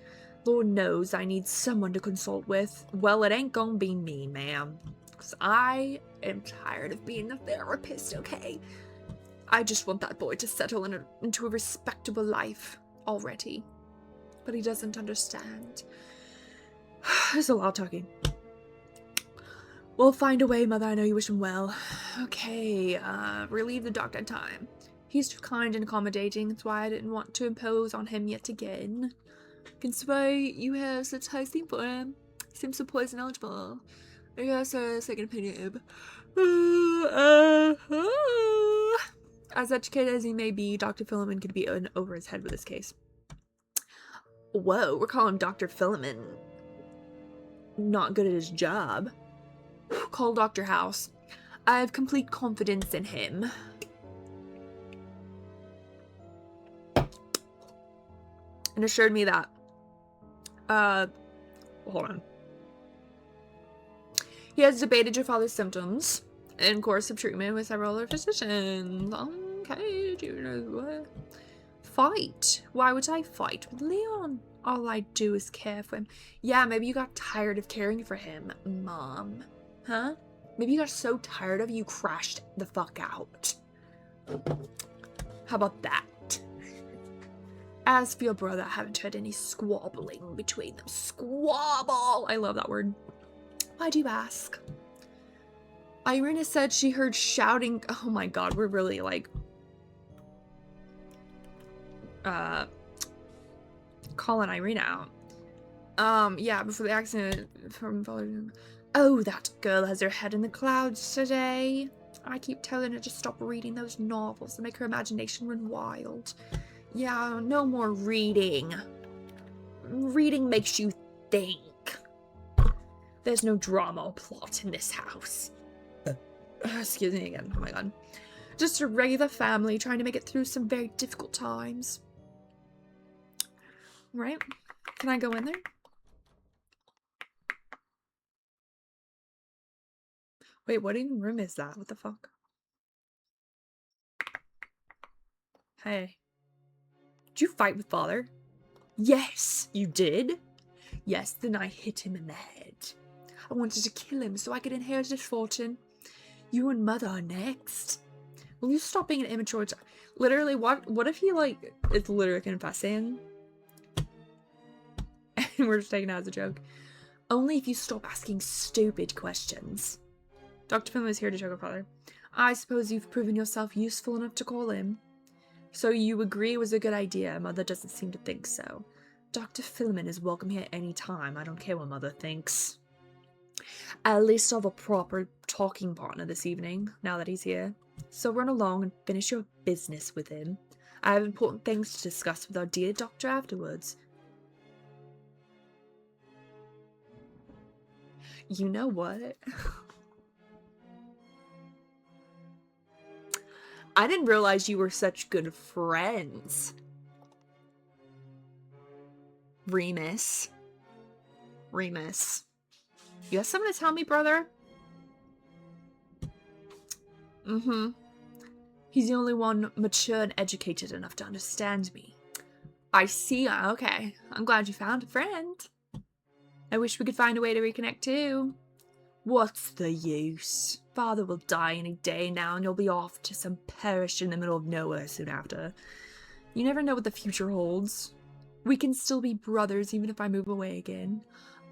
[SPEAKER 1] Lord knows I need someone to consult with. Well, it ain't gonna be me, ma'am. Because I am tired of being the therapist, okay? I just want that boy to settle into a respectable life already. But he doesn't understand. There's a lot of talking. We'll find a way, Mother. I know you wish him well. Okay, relieve the doctor time. He's too kind and accommodating. That's why I didn't want to impose on him yet again. Can swear you have such high esteem for him. He seems so poised and eligible. I guess a second opinion. As educated as he may be, Dr. Philemon could be in over his head with this case. Whoa, we're calling Dr. Philemon not good at his job. Call Dr. House. I have complete confidence in him. And assured me that. Hold on. He has debated your father's symptoms and course of treatment with several other physicians. Okay, do you know what? Fight? Why would I fight with Leon? All I do is care for him. Yeah, maybe you got tired of caring for him, Mom. Huh? Maybe you got so tired of you crashed the fuck out. How about that? As for your brother, I haven't heard any squabbling between them. Squabble! I love that word. Why do you ask? Irina said she heard shouting. Oh my god, we're really like calling Irina out. Yeah, before the accident from oh, that girl has her head in the clouds today. I keep telling her to stop reading those novels and make her imagination run wild. Yeah, no more reading. Reading makes you think. There's no drama or plot in this house. Excuse me again. Oh my god. Just a regular family trying to make it through some very difficult times. Right? Can I go in there? Wait, what even room is that? What the fuck? Hey. Did you fight with father? Yes, you did? Yes, then I hit him in the head. I wanted to kill him so I could inherit his fortune. You and Mother are next. Will you stop being an immature? Literally, what if he, like, is literally confessing? And we're just taking it as a joke. Only if you stop asking stupid questions. Dr. Finley is here to choke her father. I suppose you've proven yourself useful enough to call him. So you agree it was a good idea? Mother doesn't seem to think so. Dr. Philemon is welcome here any time. I don't care what Mother thinks. At least I'll have a proper talking partner this evening, now that he's here. So run along and finish your business with him. I have important things to discuss with our dear doctor afterwards. You know what? I didn't realize you were such good friends. Remus. You have something to tell me, brother? Mm-hmm. He's the only one mature and educated enough to understand me. I see. Okay. I'm glad you found a friend. I wish we could find a way to reconnect too. What's the use? Father will die any day now and you'll be off to some parish in the middle of nowhere soon after. You never know what the future holds. We can still be brothers even if I move away again.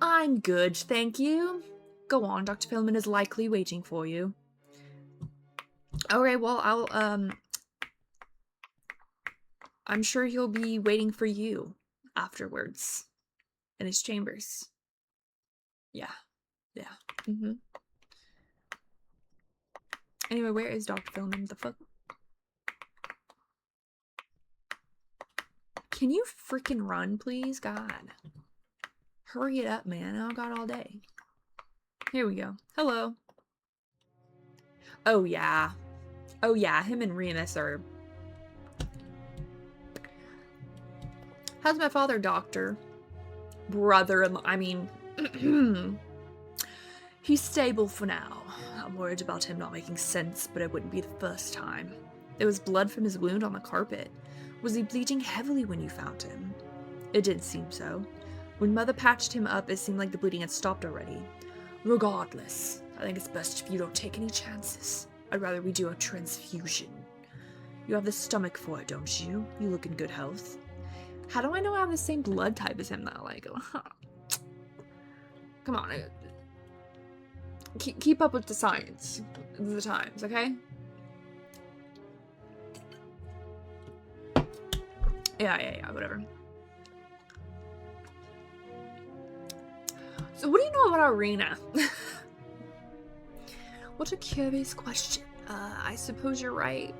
[SPEAKER 1] I'm good, thank you. Go on, Dr. Philemon is likely waiting for you. Alright, well, I'm sure he'll be waiting for you afterwards. In his chambers. Yeah. Anyway, where is Dr. Philemon? The fuck? Can you freaking run, please? God. Hurry it up, man. I got all day. Here we go. Hello. Oh, yeah. Oh, yeah, him and Remus are... How's my father, doctor? Brother-in-law, I mean... He's stable for now. I'm worried about him not making sense, but it wouldn't be the first time. There was blood from his wound on the carpet. Was he bleeding heavily when you found him? It didn't seem so. When Mother patched him up, it seemed like the bleeding had stopped already. Regardless, I think it's best if you don't take any chances. I'd rather we do a transfusion. You have the stomach for it, don't you? You look in good health. How do I know I have the same blood type as him, though? Like, come on. Keep up with the science of the times, okay? Yeah, whatever. So what do you know about Arena? What a curious question. I suppose you're right.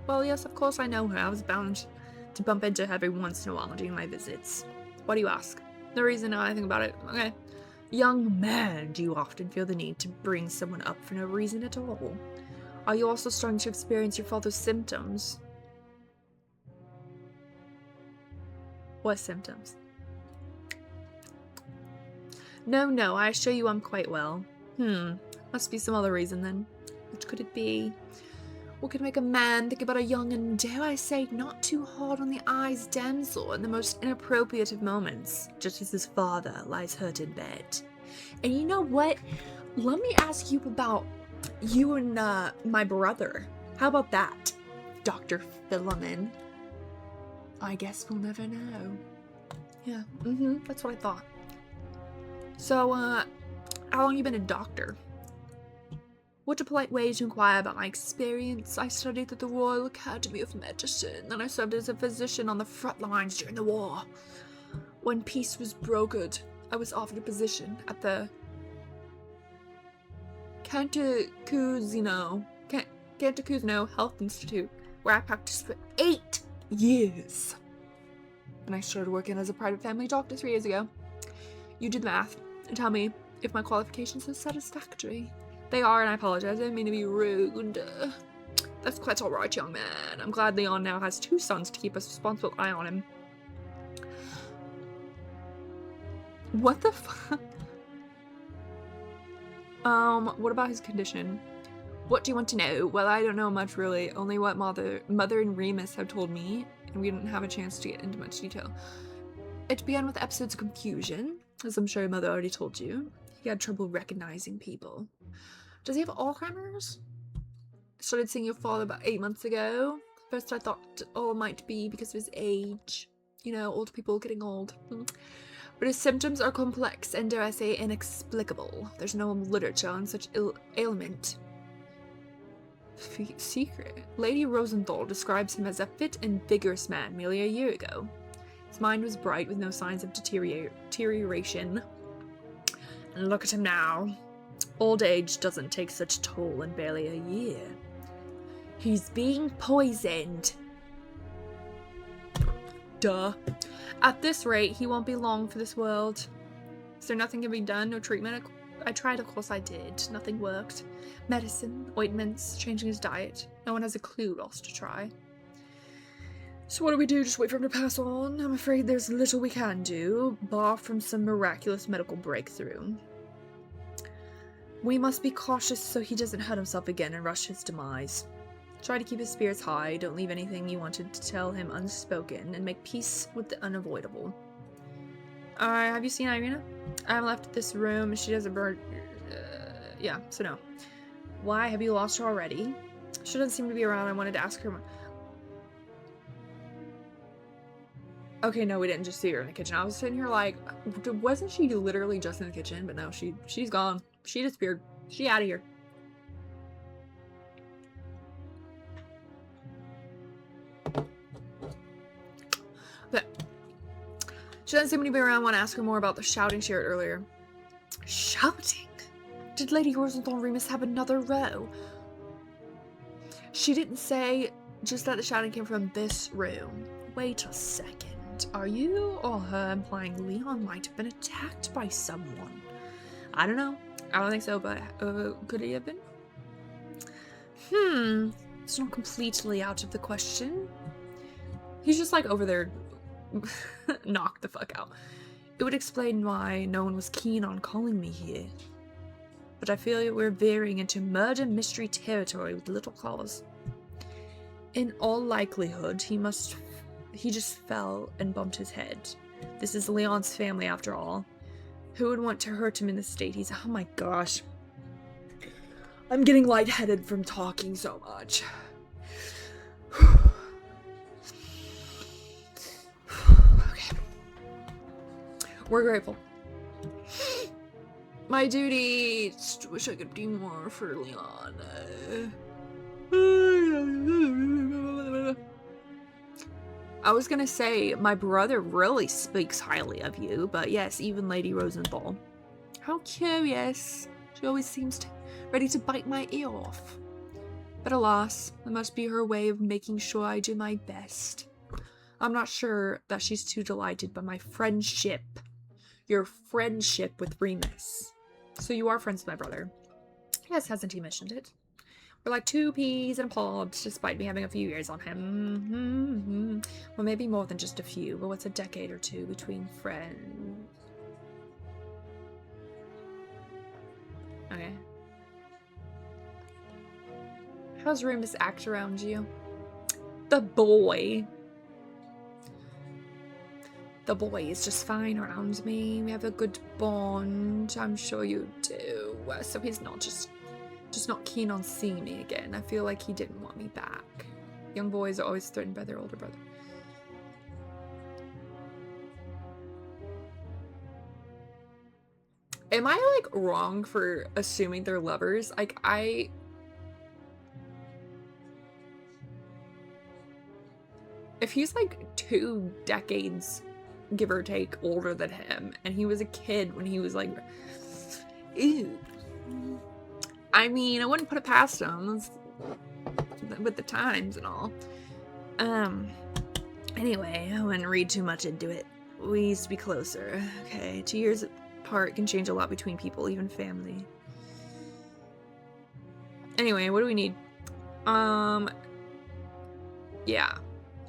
[SPEAKER 1] Well, yes, of course I know her. I was bound to bump into her every once in a while during my visits. Why do you ask? No reason to know anything about it. Okay. Young man, do you often feel the need to bring someone up for no reason at all? Are you also starting to experience your father's symptoms? What symptoms? No, I assure you I'm quite well. Must be some other reason then. Which could it be? What could make a man think about a young and, dare I say, not too hard on the eyes damsel in the most inappropriate of moments, just as his father lies hurt in bed? And you know what? Let me ask you about you and my brother. How about that, Dr. Philemon? I guess we'll never know. Yeah, that's what I thought. So, how long you been a doctor? What a polite way to inquire about my experience. I studied at the Royal Academy of Medicine, and I served as a physician on the front lines during the war. When peace was brokered, I was offered a position at the Cantacuzino Health Institute, where I practiced for 8 years. And I started working as a private family doctor 3 years ago. You do the math and tell me if my qualifications are satisfactory. They are, and I apologize. I didn't mean to be rude. That's quite alright, young man. I'm glad Leon now has 2 sons to keep a responsible eye on him. What the fuck? What about his condition? What do you want to know? Well, I don't know much, really. Only what Mother and Remus have told me, and we didn't have a chance to get into much detail. It began with episodes of confusion, as I'm sure your mother already told you. He had trouble recognizing people. Does he have Alzheimer's? Started seeing your father about 8 months ago. First I thought it might be because of his age. You know, old people getting old. But his symptoms are complex and, dare I say, inexplicable. There's no literature on such ailment. Secret. Lady Rosenthal describes him as a fit and vigorous man merely a year ago. His mind was bright with no signs of deterioration. And look at him now. Old age doesn't take such toll in barely a year. He's being poisoned. Duh. At this rate, he won't be long for this world. Is there nothing can be done? No treatment? I tried, of course I did. Nothing worked. Medicine, ointments, changing his diet. No one has a clue what else to try. So what do we do? Just wait for him to pass on? I'm afraid there's little we can do, bar from some miraculous medical breakthrough. We must be cautious so he doesn't hurt himself again and rush his demise. Try to keep his spirits high, don't leave anything you wanted to tell him unspoken, and make peace with the unavoidable. Have you seen Irina? I haven't left this room, she doesn't burn... yeah, so no. Why, have you lost her already? She doesn't seem to be around, I wanted to ask her more. Okay, no, we didn't just see her in the kitchen. I was sitting here like, wasn't she literally just in the kitchen? But no, she's gone. She disappeared. She out of here. But she doesn't seem to be around. I want to ask her more about the shouting she heard earlier. Shouting? Did Lady Rosenthal and Remus have another row? She didn't say, just that the shouting came from this room. Wait a second. Are you or her implying Leon might have been attacked by someone? I don't know. I don't think so, but could he have been? It's not completely out of the question. He's just like over there, knocked the fuck out. It would explain why no one was keen on calling me here. But I feel we're veering into murder mystery territory with little cause. In all likelihood, he just fell and bumped his head. This is Leon's family after all. Who would want to hurt him in the state he's... Oh my gosh. I'm getting lightheaded from talking so much. Okay. We're grateful. My duty. Just wish I could do more for Leon. I was gonna say, my brother really speaks highly of you, but yes, even Lady Rosenthal. How curious. She always seems ready to bite my ear off. But alas, it must be her way of making sure I do my best. I'm not sure that she's too delighted by my friendship. Your friendship with Remus. So you are friends with my brother. Yes, hasn't he mentioned it? We're like two peas in a pod, despite me having a few years on him. Well, maybe more than just a few, but what's a decade or two between friends? Okay. How's Remus act around you? The boy. The boy is just fine around me. We have a good bond. I'm sure you do. So he's not just not keen on seeing me again. I feel like he didn't want me back. Young boys are always threatened by their older brother. Am I, like, wrong for assuming they're lovers? Like, if he's, like, 2 decades, give or take, older than him, and he was a kid when he was, like... Ew. I mean, I wouldn't put it past him. With the times and all. Anyway, I wouldn't read too much into it. We used to be closer. Okay, 2 years apart can change a lot between people, even family. Anyway, what do we need? Yeah.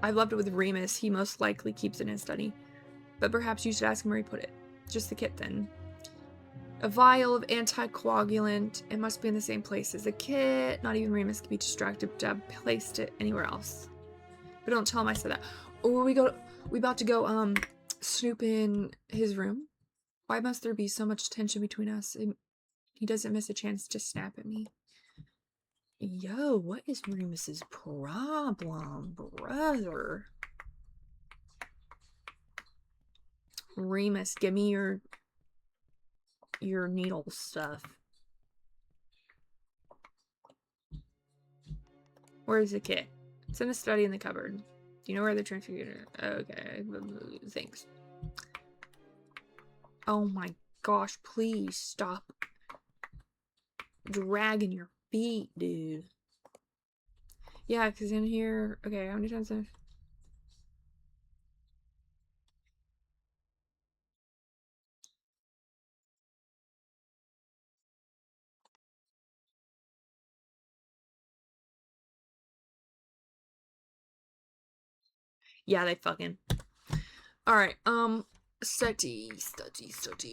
[SPEAKER 1] I've left it with Remus. He most likely keeps it in his study. But perhaps you should ask him where he put it. Just the kit, then. A vial of anticoagulant. It must be in the same place as the kit. Not even Remus can be distracted to have placed it anywhere else. But don't tell him I said that. Oh, we about to go, snoop in his room? Why must there be so much tension between us? He doesn't miss a chance to snap at me. Yo, what is Remus's problem, brother? Remus, give me your needle stuff. Where is the kit? It's in the study in the cupboard. Do you know where the transfusion? Okay, thanks. Oh my gosh, please stop dragging your feet, dude. Yeah, because in here... Okay, how many times have... Yeah, they fucking... Alright, study.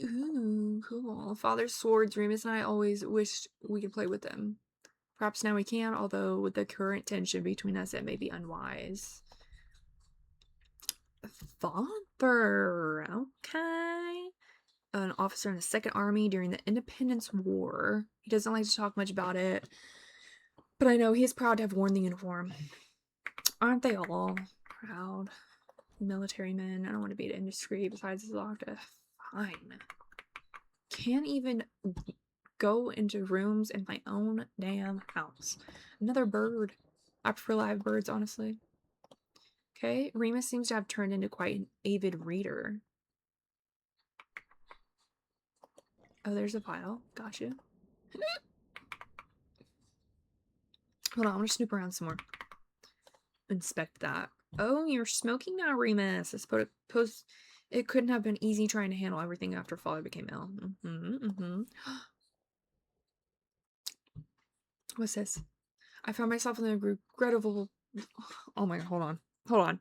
[SPEAKER 1] Ooh, cool. Father's swords. Remus and I always wished we could play with them. Perhaps now we can, although with the current tension between us, it may be unwise. Father, okay. An officer in the Second Army during the Independence War. He doesn't like to talk much about it, but I know he is proud to have worn the uniform. Aren't they all proud? Military men. I don't want to be indiscreet. Besides, it's locked. Fine. Can't even go into rooms in my own damn house. Another bird. I prefer live birds, honestly. Okay, Remus seems to have turned into quite an avid reader. Oh, there's a file. Gotcha. Hold on, I'm gonna snoop around some more. Inspect that. Oh, you're smoking now, Remus. I suppose it couldn't have been easy trying to handle everything after father became ill. What's this? I found myself in the regrettable... Oh my god, hold on. Hold on.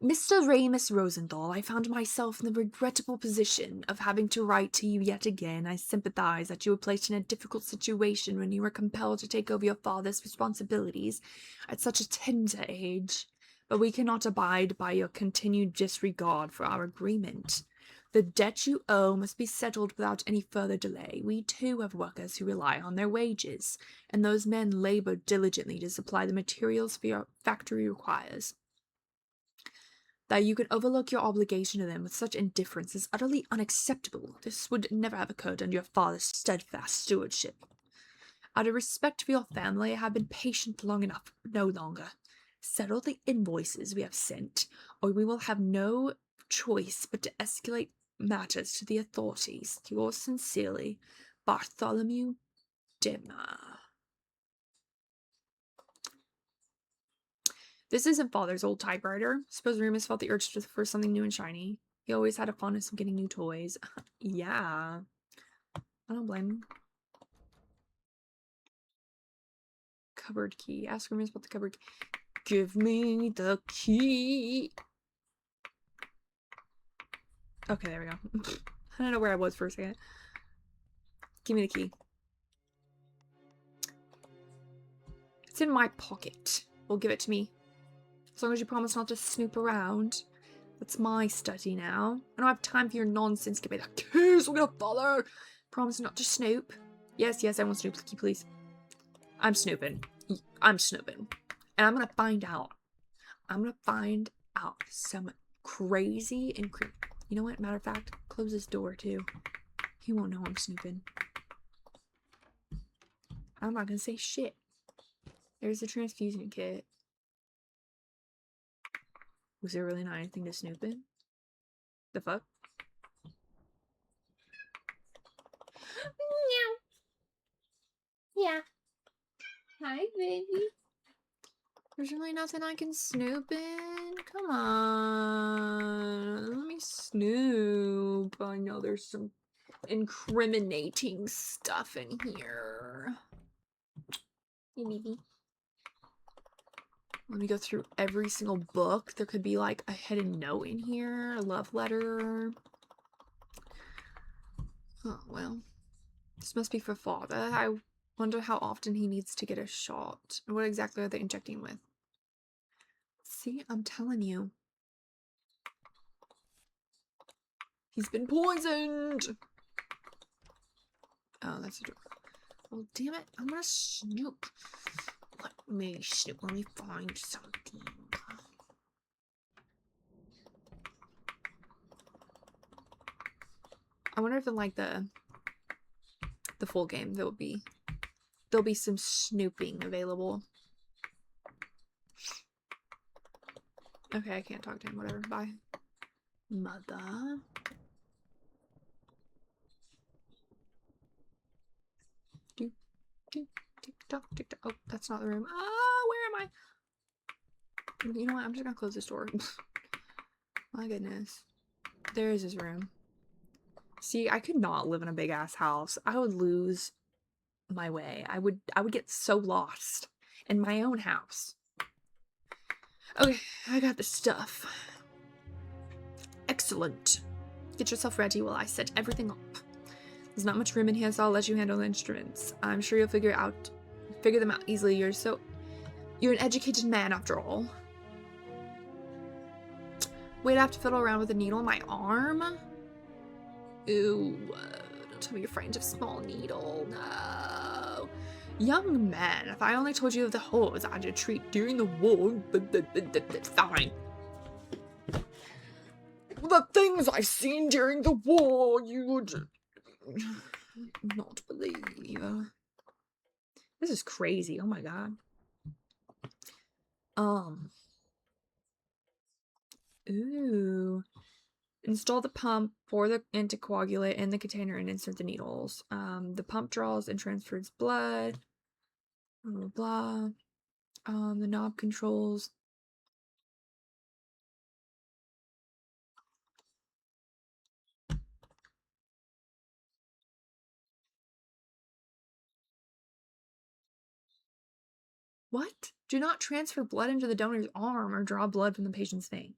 [SPEAKER 1] Mr. Ramus Rosenthal, I found myself in the regrettable position of having to write to you yet again. I sympathize that you were placed in a difficult situation when you were compelled to take over your father's responsibilities at such a tender age, but we cannot abide by your continued disregard for our agreement. The debt you owe must be settled without any further delay. We too have workers who rely on their wages, and those men labor diligently to supply the materials for your factory requires. That you can overlook your obligation to them with such indifference is utterly unacceptable. This would never have occurred under your father's steadfast stewardship. Out of respect for your family, I have been patient long enough, no longer. Settle the invoices we have sent, or we will have no choice but to escalate matters to the authorities. Yours sincerely, Bartholomew Dimmer. This isn't Father's old typewriter. Suppose Remus felt the urge for something new and shiny. He always had a fondness of getting new toys. Yeah. I don't blame him. Cupboard key. Ask Remus about the cupboard key. Give me the key. Okay, there we go. I don't know where I was for a second. Give me the key. It's in my pocket. Well, give it to me. As long as you promise not to snoop around. That's my study now. I don't have time for your nonsense. Give me that keys. I'm gonna follow. Promise not to snoop. Yes, I want Snoop. Please. I'm snooping. I'm snooping. And I'm gonna find out. I'm gonna find out some crazy and you know what? Matter of fact, close this door too. He won't know I'm snooping. I'm not gonna say shit. There's the transfusion kit. Was there really not anything to snoop in? The fuck? Yeah. Hi, baby. There's really nothing I can snoop in? Come on. Let me snoop. I know there's some incriminating stuff in here. Hey, baby. Let me go through every single book. There could be like a hidden note in here, a love letter. Oh, well. This must be for Father. I wonder how often he needs to get a shot. What exactly are they injecting with? See, I'm telling you. He's been poisoned! Oh, that's a door. Well, damn it. I'm gonna snoop. Let me snoop. Let me find something. I wonder if in like the full game there'll be some snooping available. Okay, I can't talk to him. Whatever. Bye. Mother. Tick-tock, tick-tock. Oh, that's not the room. Oh, where am I? You know what? I'm just gonna close this door. My goodness. There is his room. See, I could not live in a big ass house. I would lose my way. I would get so lost in my own house. Okay, I got the stuff. Excellent. Get yourself ready while I set everything up. There's not much room in here, so I'll let you handle the instruments. I'm sure you'll figure them out easily. You're an educated man after all. Wait, I have to fiddle around with a needle in my arm? Ooh, don't tell me you're frightened of small needle. No. Young man, if I only told you of the horrors I had to treat during the war, fine. The things I've seen during the war, you would not believe. This is crazy. Oh my god. Ooh. Install the pump, pour the anticoagulant in the container, and insert the needles. The pump draws and transfers blood. Blah, blah, blah. The knob controls. What? Do not transfer blood into the donor's arm or draw blood from the patient's vein.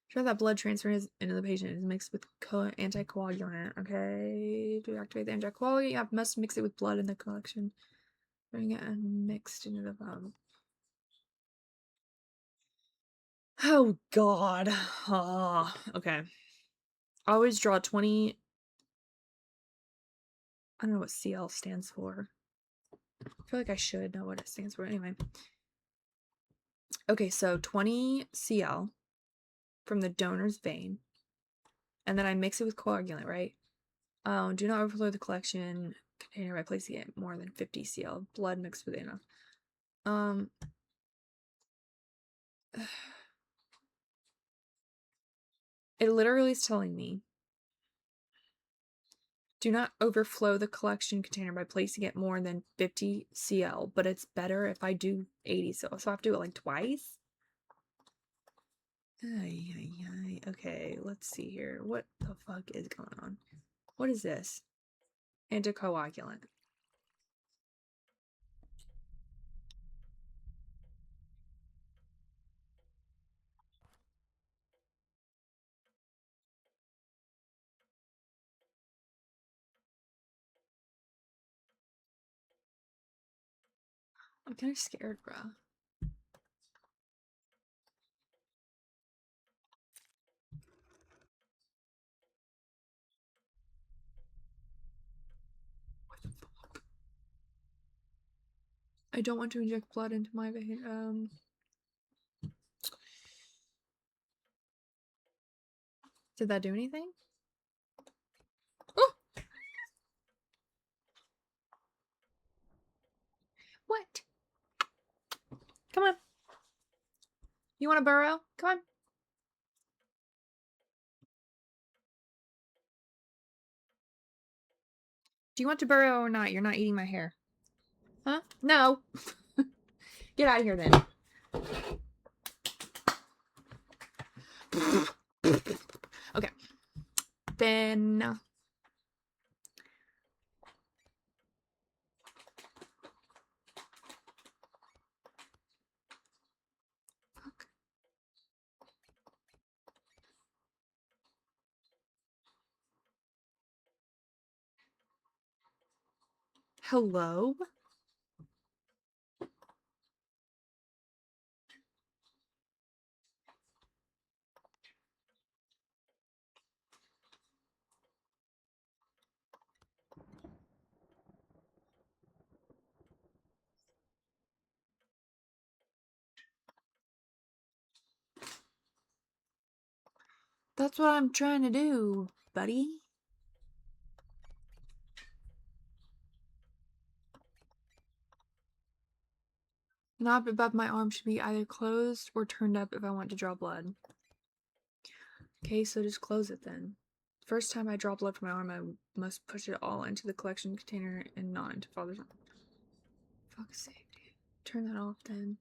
[SPEAKER 1] Sure that blood transfers into the patient is mixed with anticoagulant. Okay. To activate the anticoagulant, you must mix it with blood in the collection. Bring it and mixed into the pump. Oh, God. Oh, okay. Always draw 20. I don't know what CL stands for. I feel like I should know what it stands for. Anyway. Okay, so 20 CL from the donor's vein. And then I mix it with coagulant, right? Do not overflow the collection container by placing it more than 50 CL blood mixed with enough. It literally is telling me do not overflow the collection container by placing it more than 50 CL, but it's better if I do 80 CL. So I have to do it like twice. Okay, let's see here. What the fuck is going on? What is this? Anticoagulant. I'm kind of scared, bro. What the fuck? I don't want to inject blood into my vein. Did that do anything? Oh! What? Come on. You want to burrow? Come on. Do you want to burrow or not? You're not eating my hair. Huh? No. Get out of here then. Okay. Then. Fuck. Hello? That's what I'm trying to do, buddy. Knob above my arm should be either closed or turned up if I want to draw blood. Okay, so just close it then. First time I draw blood from my arm, I must push it all into the collection container and not into father's arm. Fuck's sake, dude. Turn that off then.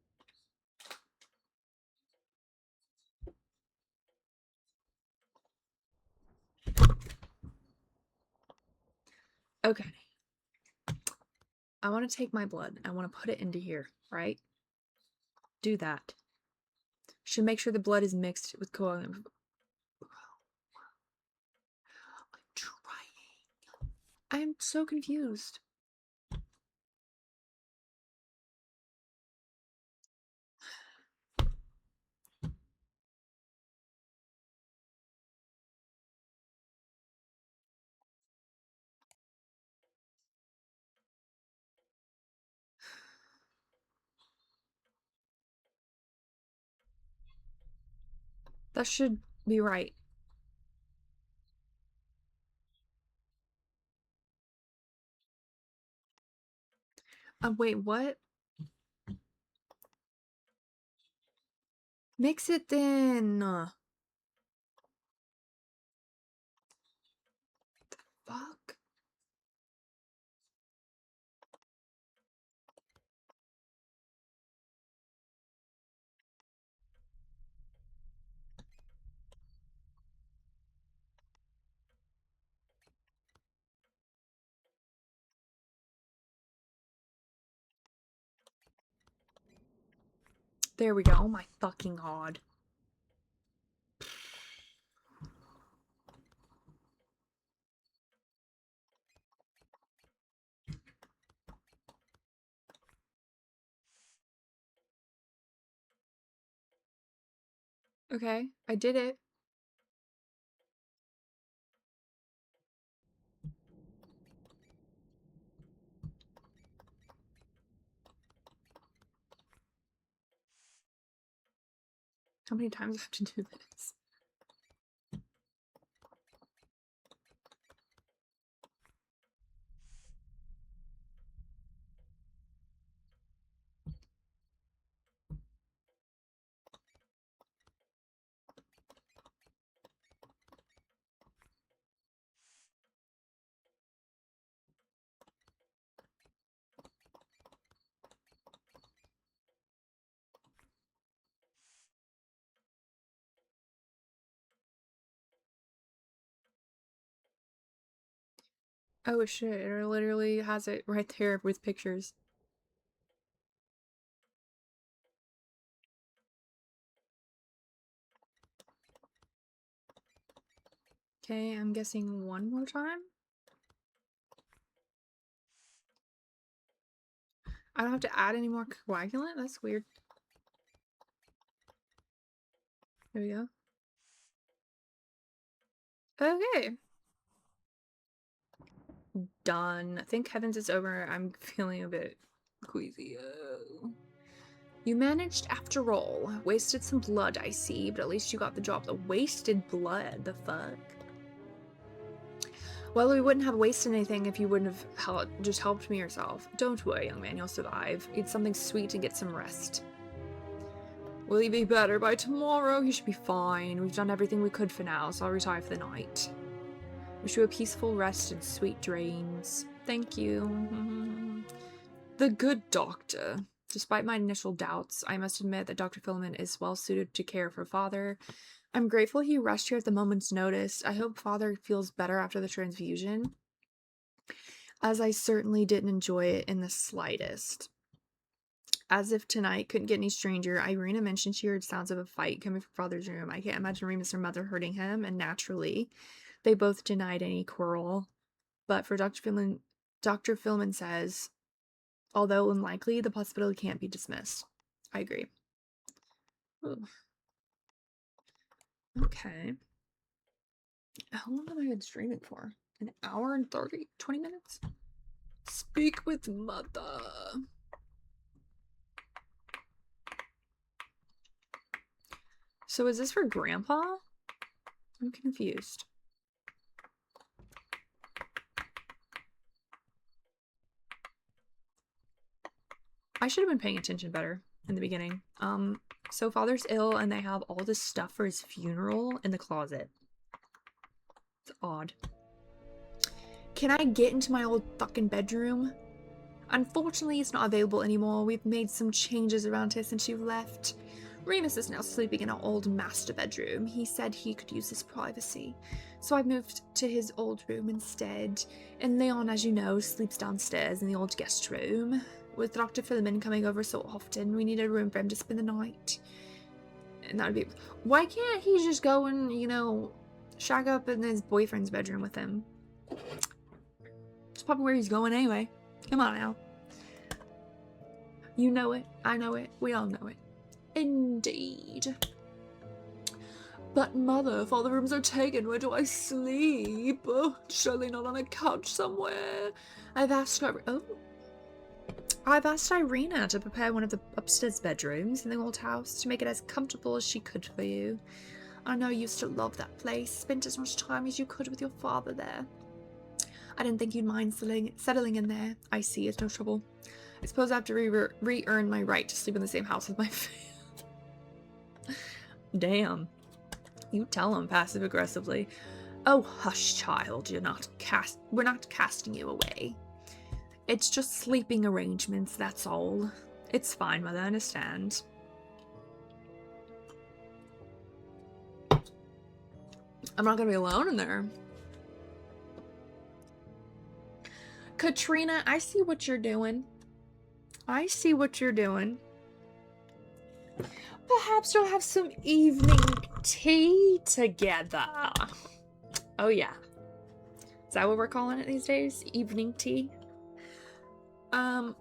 [SPEAKER 1] Okay. I want to take my blood. I want to put it into here, right? Do that. Should make sure the blood is mixed with coagulant. I'm trying. I'm so confused. That should be right. Wait, what? Mix it then. Fuck. There we go. Oh my fucking god. Okay, I did it. How many times do I have to do this? Oh shit, it literally has it right there with pictures. Okay, I'm guessing one more time. I don't have to add any more coagulant? That's weird. There we go. Okay. Done. Thank heavens it's over. I'm feeling a bit queasy. You managed after all. Wasted some blood, I see, but at least you got the job. The wasted blood. The fuck? Well, we wouldn't have wasted anything if you wouldn't have just helped me yourself. Don't worry, young man, you'll survive. Eat something sweet and get some rest. Will he be better by tomorrow? He should be fine. We've done everything we could for now, so I'll retire for the night. Wish you a peaceful rest and sweet dreams. Thank you. The good doctor. Despite my initial doubts, I must admit that Dr. Filament is well suited to care for Father. I'm grateful he rushed here at the moment's notice. I hope Father feels better after the transfusion, as I certainly didn't enjoy it in the slightest. As if tonight couldn't get any stranger, Irina mentioned she heard sounds of a fight coming from Father's room. I can't imagine Remus or Mother hurting him, and naturally, they both denied any quarrel. But for Dr. Filament says, although unlikely, the possibility can't be dismissed. I agree. Ooh. Okay. How long have I been streaming for? An hour and 20 minutes? Speak with Mother. So is this for Grandpa? I'm confused. I should have been paying attention better in the beginning. So Father's ill and they have all this stuff for his funeral in the closet. It's odd. Can I get into my old fucking bedroom? Unfortunately, it's not available anymore. We've made some changes around here since you've left. Remus is now sleeping in our old master bedroom. He said he could use his privacy, so I moved to his old room instead. And Leon, as you know, sleeps downstairs in the old guest room. With Dr. Filament coming over so often, we need a room for him to spend the night. And that would be... Why can't he just go and, you know, shag up in his boyfriend's bedroom with him? It's probably where he's going anyway. Come on now. You know it. I know it. We all know it. Indeed. But Mother, if all the rooms are taken, where do I sleep? Surely not on a couch somewhere. I've asked Irina to prepare one of the upstairs bedrooms in the old house to make it as comfortable as she could for you. I know you used to love that place. Spent as much time as you could with your father there. I didn't think you'd mind settling in there. I see, it's no trouble. I suppose I have to re-earn my right to sleep in the same house with my family. Damn. You tell him passive-aggressively. Oh, hush, child. We're not casting you away. It's just sleeping arrangements, that's all. It's fine, Mother, I understand. I'm not gonna be alone in there. Katrina, I see what you're doing. I see what you're doing. Perhaps you'll have some evening tea together. Oh yeah. Is that what we're calling it these days? Evening tea? You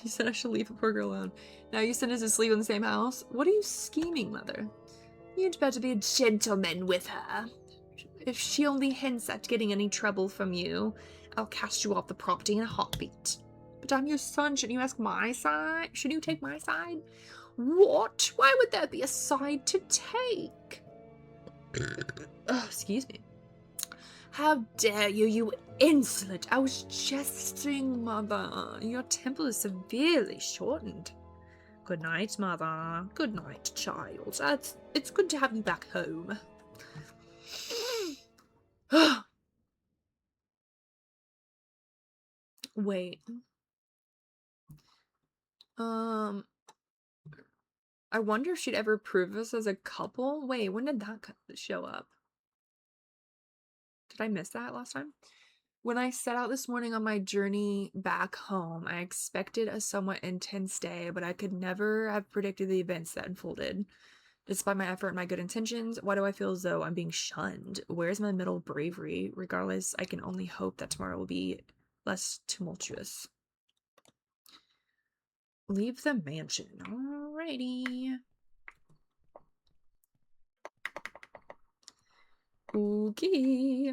[SPEAKER 1] said I should leave a poor girl alone. Now you send us to sleep in the same house? What are you scheming, Mother? You'd better be a gentleman with her. If she only hints at getting any trouble from you, I'll cast you off the property in a heartbeat. But I'm your son. Shouldn't you ask my side? Shouldn't you take my side? What? Why would there be a side to take? Excuse me. How dare you, you insolent! I was jesting, Mother. Your temple is severely shortened. Good night, Mother. Good night, child. It's good to have you back home. Wait. I wonder if she'd ever prove us as a couple. Wait, when did that show up? Did I miss that last time? When I set out this morning on my journey back home, I expected a somewhat intense day, but I could never have predicted the events that unfolded. Despite my effort and my good intentions, why do I feel as though I'm being shunned? Where's my middle bravery? Regardless, I can only hope that tomorrow will be less tumultuous. Leave the mansion. Alrighty. Okay.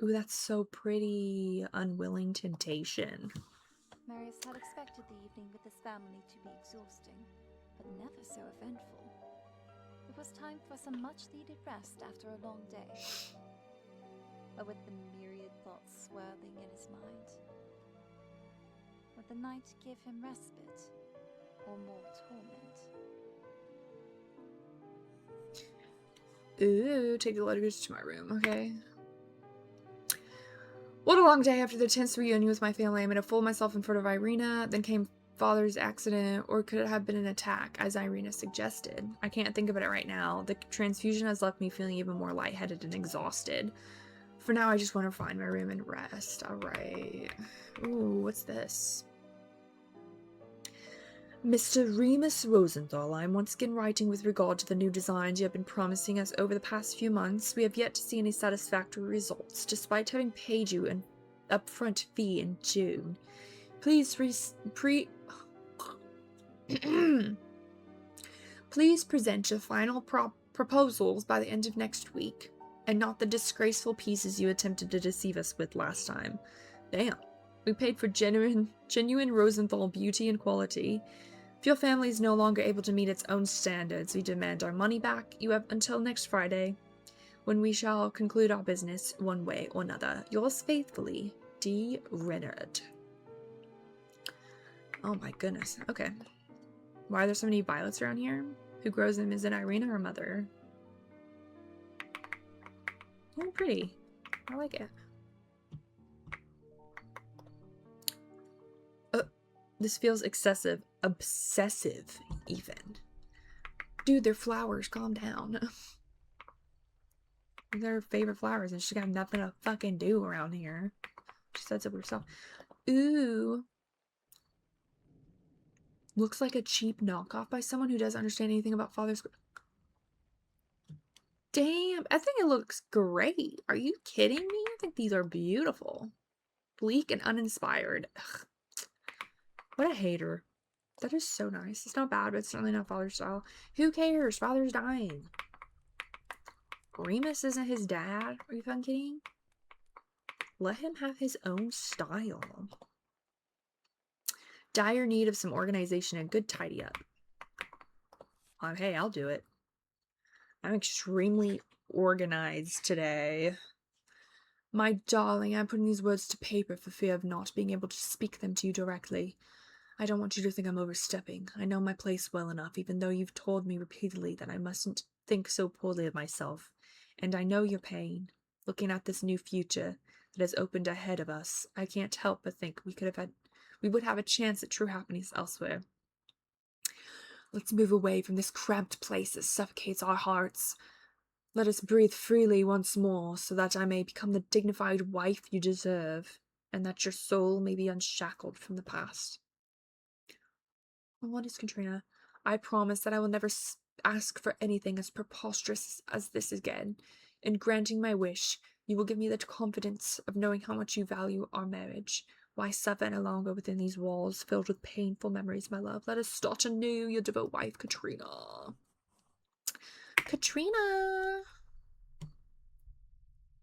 [SPEAKER 1] Ooh, that's so pretty. Unwilling temptation.
[SPEAKER 2] Marius had expected the evening with his family to be exhausting, but never so eventful. It was time for some much-needed rest after a long day. But with the myriad thoughts swirling in his mind, would the night give him respite, or more torment?
[SPEAKER 1] Ooh, take the letters to my room, okay. What a long day after the tense reunion with my family. I made a fool of myself in front of Irina, then came father's accident, or could it have been an attack, as Irina suggested? I can't think of it right now. The transfusion has left me feeling even more lightheaded and exhausted. For now, I just want to find my room and rest. Alright. Ooh, what's this? Mr. Remus Rosenthal, I am once again writing with regard to the new designs you have been promising us over the past few months. We have yet to see any satisfactory results, despite having paid you an upfront fee in June. Please Please present your final proposals by the end of next week, and not the disgraceful pieces you attempted to deceive us with last time. Damn. We paid for genuine Rosenthal beauty and quality. If your family is no longer able to meet its own standards, we demand our money back. You have until next Friday, when we shall conclude our business one way or another. Yours faithfully, D. Reynard. Oh my goodness. Okay. Why are there so many violets around here? Who grows them? Is it Irina or Mother? Oh, pretty. I like it. This feels excessive. Obsessive, even. Dude, they're flowers. Calm down. They're her favorite flowers, and she's got nothing to fucking do around here. She said so herself. Ooh. Looks like a cheap knockoff by someone who doesn't understand anything about father's... Damn, I think it looks great. Are you kidding me? I think these are beautiful. Bleak and uninspired. Ugh. What a hater. That is so nice. It's not bad, but it's certainly not father's style. Who cares? Father's dying. Remus isn't his dad. Are you fucking kidding? Let him have his own style. Dire need of some organization and good tidy up. Hey, I'll do it. I'm extremely organized today. My darling, I'm putting these words to paper for fear of not being able to speak them to you directly. I don't want you to think I'm overstepping. I know my place well enough, even though you've told me repeatedly that I mustn't think so poorly of myself. And I know your pain. Looking at this new future that has opened ahead of us, I can't help but think we would have a chance at true happiness elsewhere. Let's move away from this cramped place that suffocates our hearts. Let us breathe freely once more, so that I may become the dignified wife you deserve, and that your soul may be unshackled from the past. What is Katrina?
[SPEAKER 3] I promise that I will never ask for anything as preposterous as this again. In granting my wish, you will give me the confidence of knowing how much you value our marriage. Why suffer any longer within these walls, filled with painful memories, my love? Let us start anew, your devout wife, Katrina. Katrina!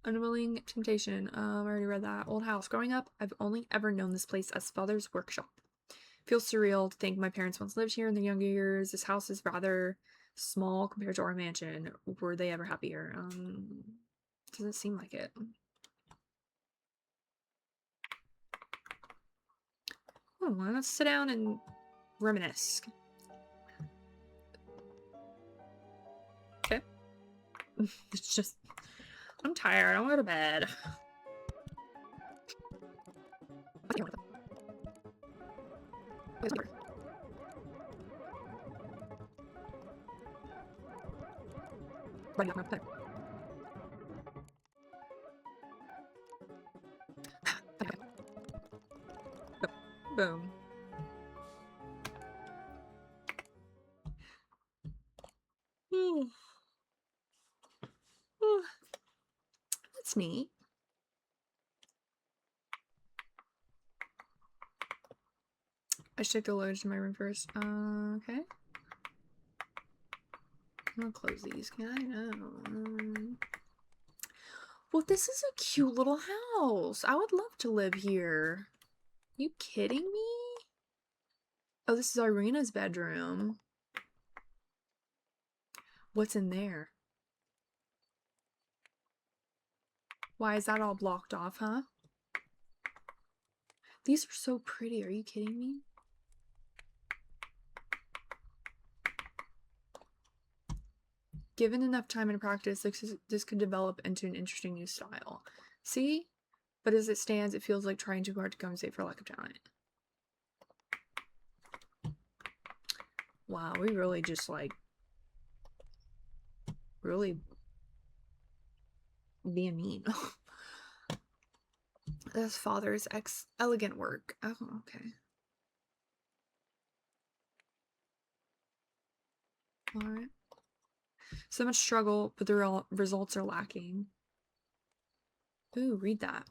[SPEAKER 3] Unwilling temptation. I already read that. Old house. Growing up, I've only ever known this place as father's workshop. Feels surreal to think my parents once lived here in their younger years. This house is rather small compared to our mansion. Were they ever happier? Doesn't seem like it. Oh, well, let's sit down and reminisce. Okay. It's just, I'm tired. I want to go to bed. Boom. That's neat. I should take the luggage to my room first. Okay. I'll close these. Can I? No. Well, this is a cute little house. I would love to live here. You kidding me? Oh, this is Irina's bedroom. What's in there? Why is that all blocked off, huh? These are so pretty. Are you kidding me? Given enough time and practice, this could develop into an interesting new style. See? But as it stands, it feels like trying too hard to compensate for lack of talent. Wow, we really just, like, really being mean. This father's elegant work. Oh, okay. Alright. So much struggle, but the results are lacking. Ooh, read that.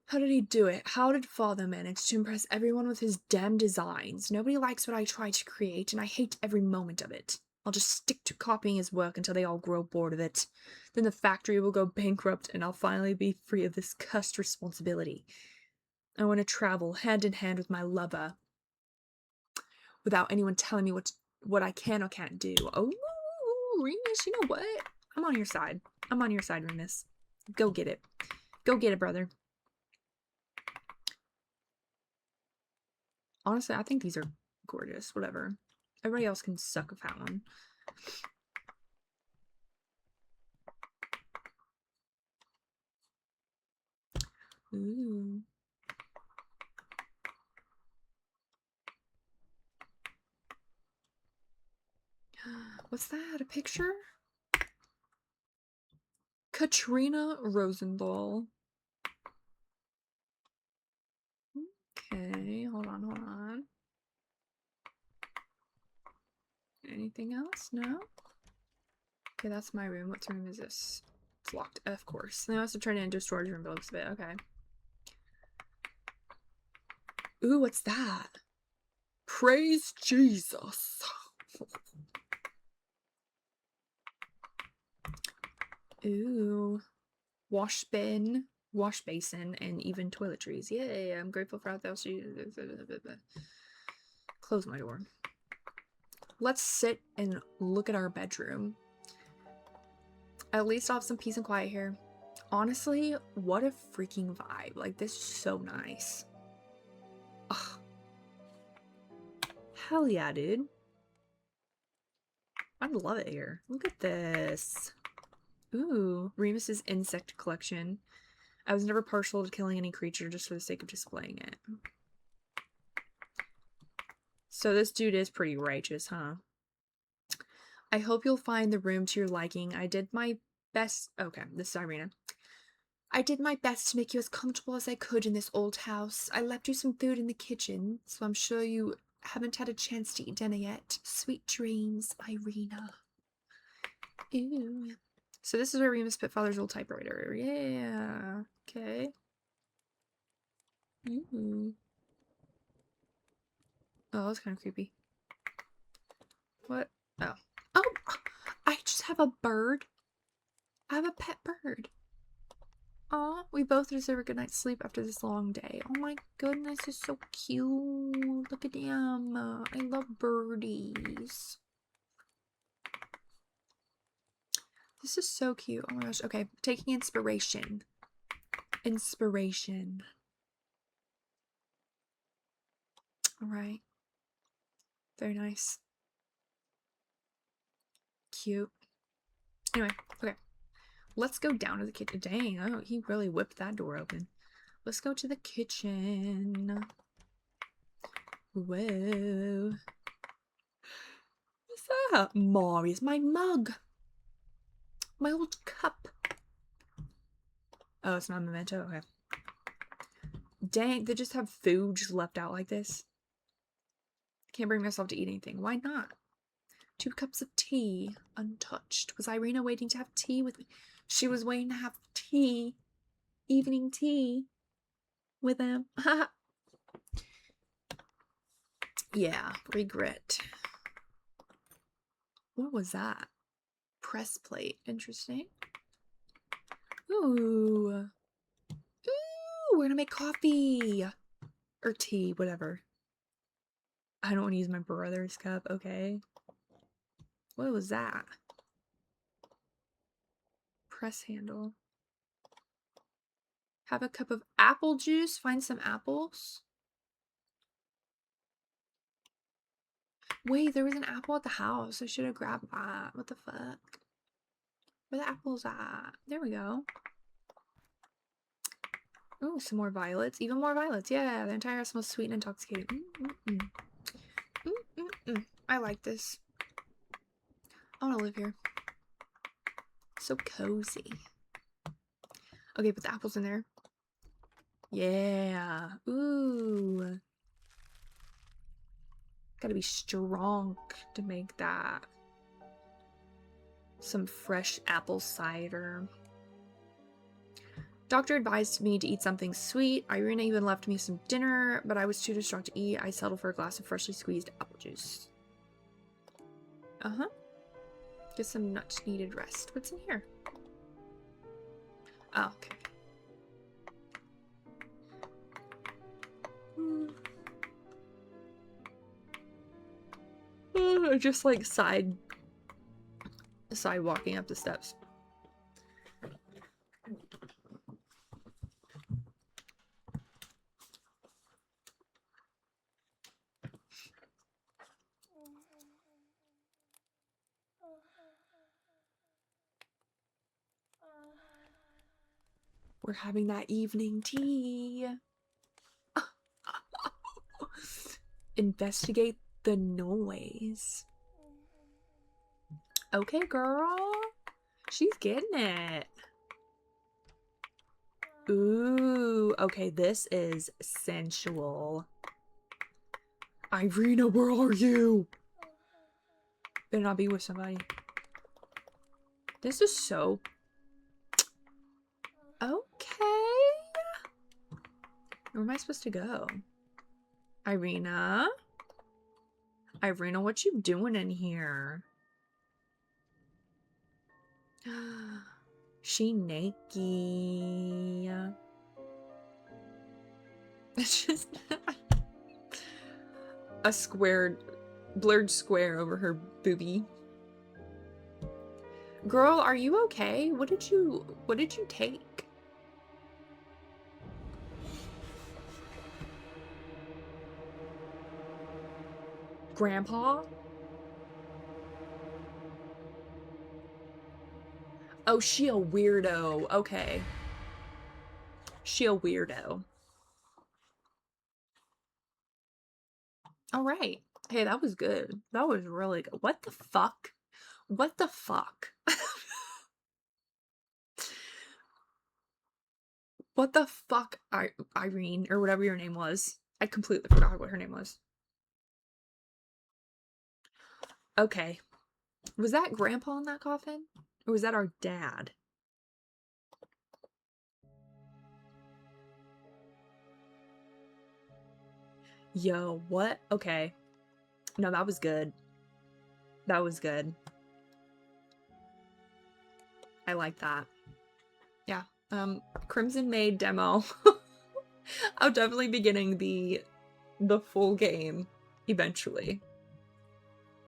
[SPEAKER 3] How did he do it? How did father manage to impress everyone with his damn designs? Nobody likes what I try to create, and I hate every moment of it. I'll just stick to copying his work until they all grow bored of it. Then the factory will go bankrupt, and I'll finally be free of this cursed responsibility. I want to travel hand in hand with my lover without anyone telling me what I can or can't do. Oh, Remus, you know what? I'm on your side. I'm on your side, Remus. Go get it. Go get it, brother. Honestly, I think these are gorgeous. Whatever. Everybody else can suck a fat one. Ooh. What's that? A picture? Katrina Rosenthal. Okay, hold on. Anything else? No? Okay, that's my room. What room is this? It's locked, of course. Now I have to turn it into a storage room, but looks a bit. Okay. Ooh, what's that? Praise Jesus. Ooh. Wash bin, wash basin, and even toiletries. Yay, I'm grateful for how else you close my door. Let's sit and look at our bedroom. At least I'll have some peace and quiet here. Honestly, what a freaking vibe. Like, this is so nice. Ugh. Hell yeah, dude. I love it here. Look at this. Ooh, Remus's insect collection. I was never partial to killing any creature just for the sake of displaying it. So this dude is pretty righteous, huh? I hope you'll find the room to your liking. I did my best. Okay, this is Irina. I did my best to make you as comfortable as I could in this old house. I left you some food in the kitchen, so I'm sure you Haven't had a chance to eat dinner yet. Sweet dreams, Irina. Ew. So this is where we must put Father's old typewriter. Yeah. Okay. Ooh. Oh, that's kind of creepy. What? Oh. Oh! I just have a bird. I have a pet bird. Aw, we both deserve a good night's sleep after this long day. Oh my goodness, it's so cute. Look at them. I love birdies. This is so cute. Oh my gosh. Okay, taking inspiration. Inspiration. Alright. Very nice. Cute. Anyway, okay. Let's go down to the kitchen. Dang, oh, he really whipped that door open. Let's go to the kitchen. Whoa. What's that? Mari's my mug. My old cup. Oh, it's not a memento? Okay. Dang, they just have food just left out like this. I can't bring myself to eat anything. Why not? 2 cups of tea, untouched. Was Irina waiting to have tea with me? She was waiting to have tea. Evening tea. With him. Yeah, regret. What was that? Press plate. Interesting. Ooh. Ooh, we're gonna make coffee. Or tea, whatever. I don't want to use my brother's cup, okay. What was that? Press handle. Have a cup of apple juice. Find some apples. Wait, there was an apple at the house. I should have grabbed that. What the fuck? Where the apples at? There we go. Oh, some more violets. Even more violets. Yeah, the entire house smells sweet and intoxicating. I like this. I want to live here. So cozy. Okay, put the apples in there. Yeah. Ooh. Gotta be strong to make that. Some fresh apple cider. Doctor advised me to eat something sweet. Irina even left me some dinner, but I was too distraught to eat. I settled for a glass of freshly squeezed apple juice. Uh-huh. Get some much needed rest. What's in here? Oh, okay. Just like side walking up the steps. We're having that evening tea. Investigate the noise. Okay, girl. She's getting it. Ooh, okay, this is sensual. Irina, where are you? Better not be with somebody. This is so... Okay. Where am I supposed to go? Irina? Irina, what you doing in here? She naked. It's just a blurred square over her boobie. Girl, are you okay? What did you take? Grandpa? Oh, she a weirdo. Okay. She a weirdo. All right. Hey, that was good. That was really good. What the fuck? What the fuck? What the fuck, Irene, or whatever your name was. I completely forgot what her name was. Okay. Was that Grandpa in that coffin? Or was that our dad? Yo, what? Okay. No, that was good. That was good. I like that. Yeah. Crimson Maid demo. I'll definitely be getting the full game eventually.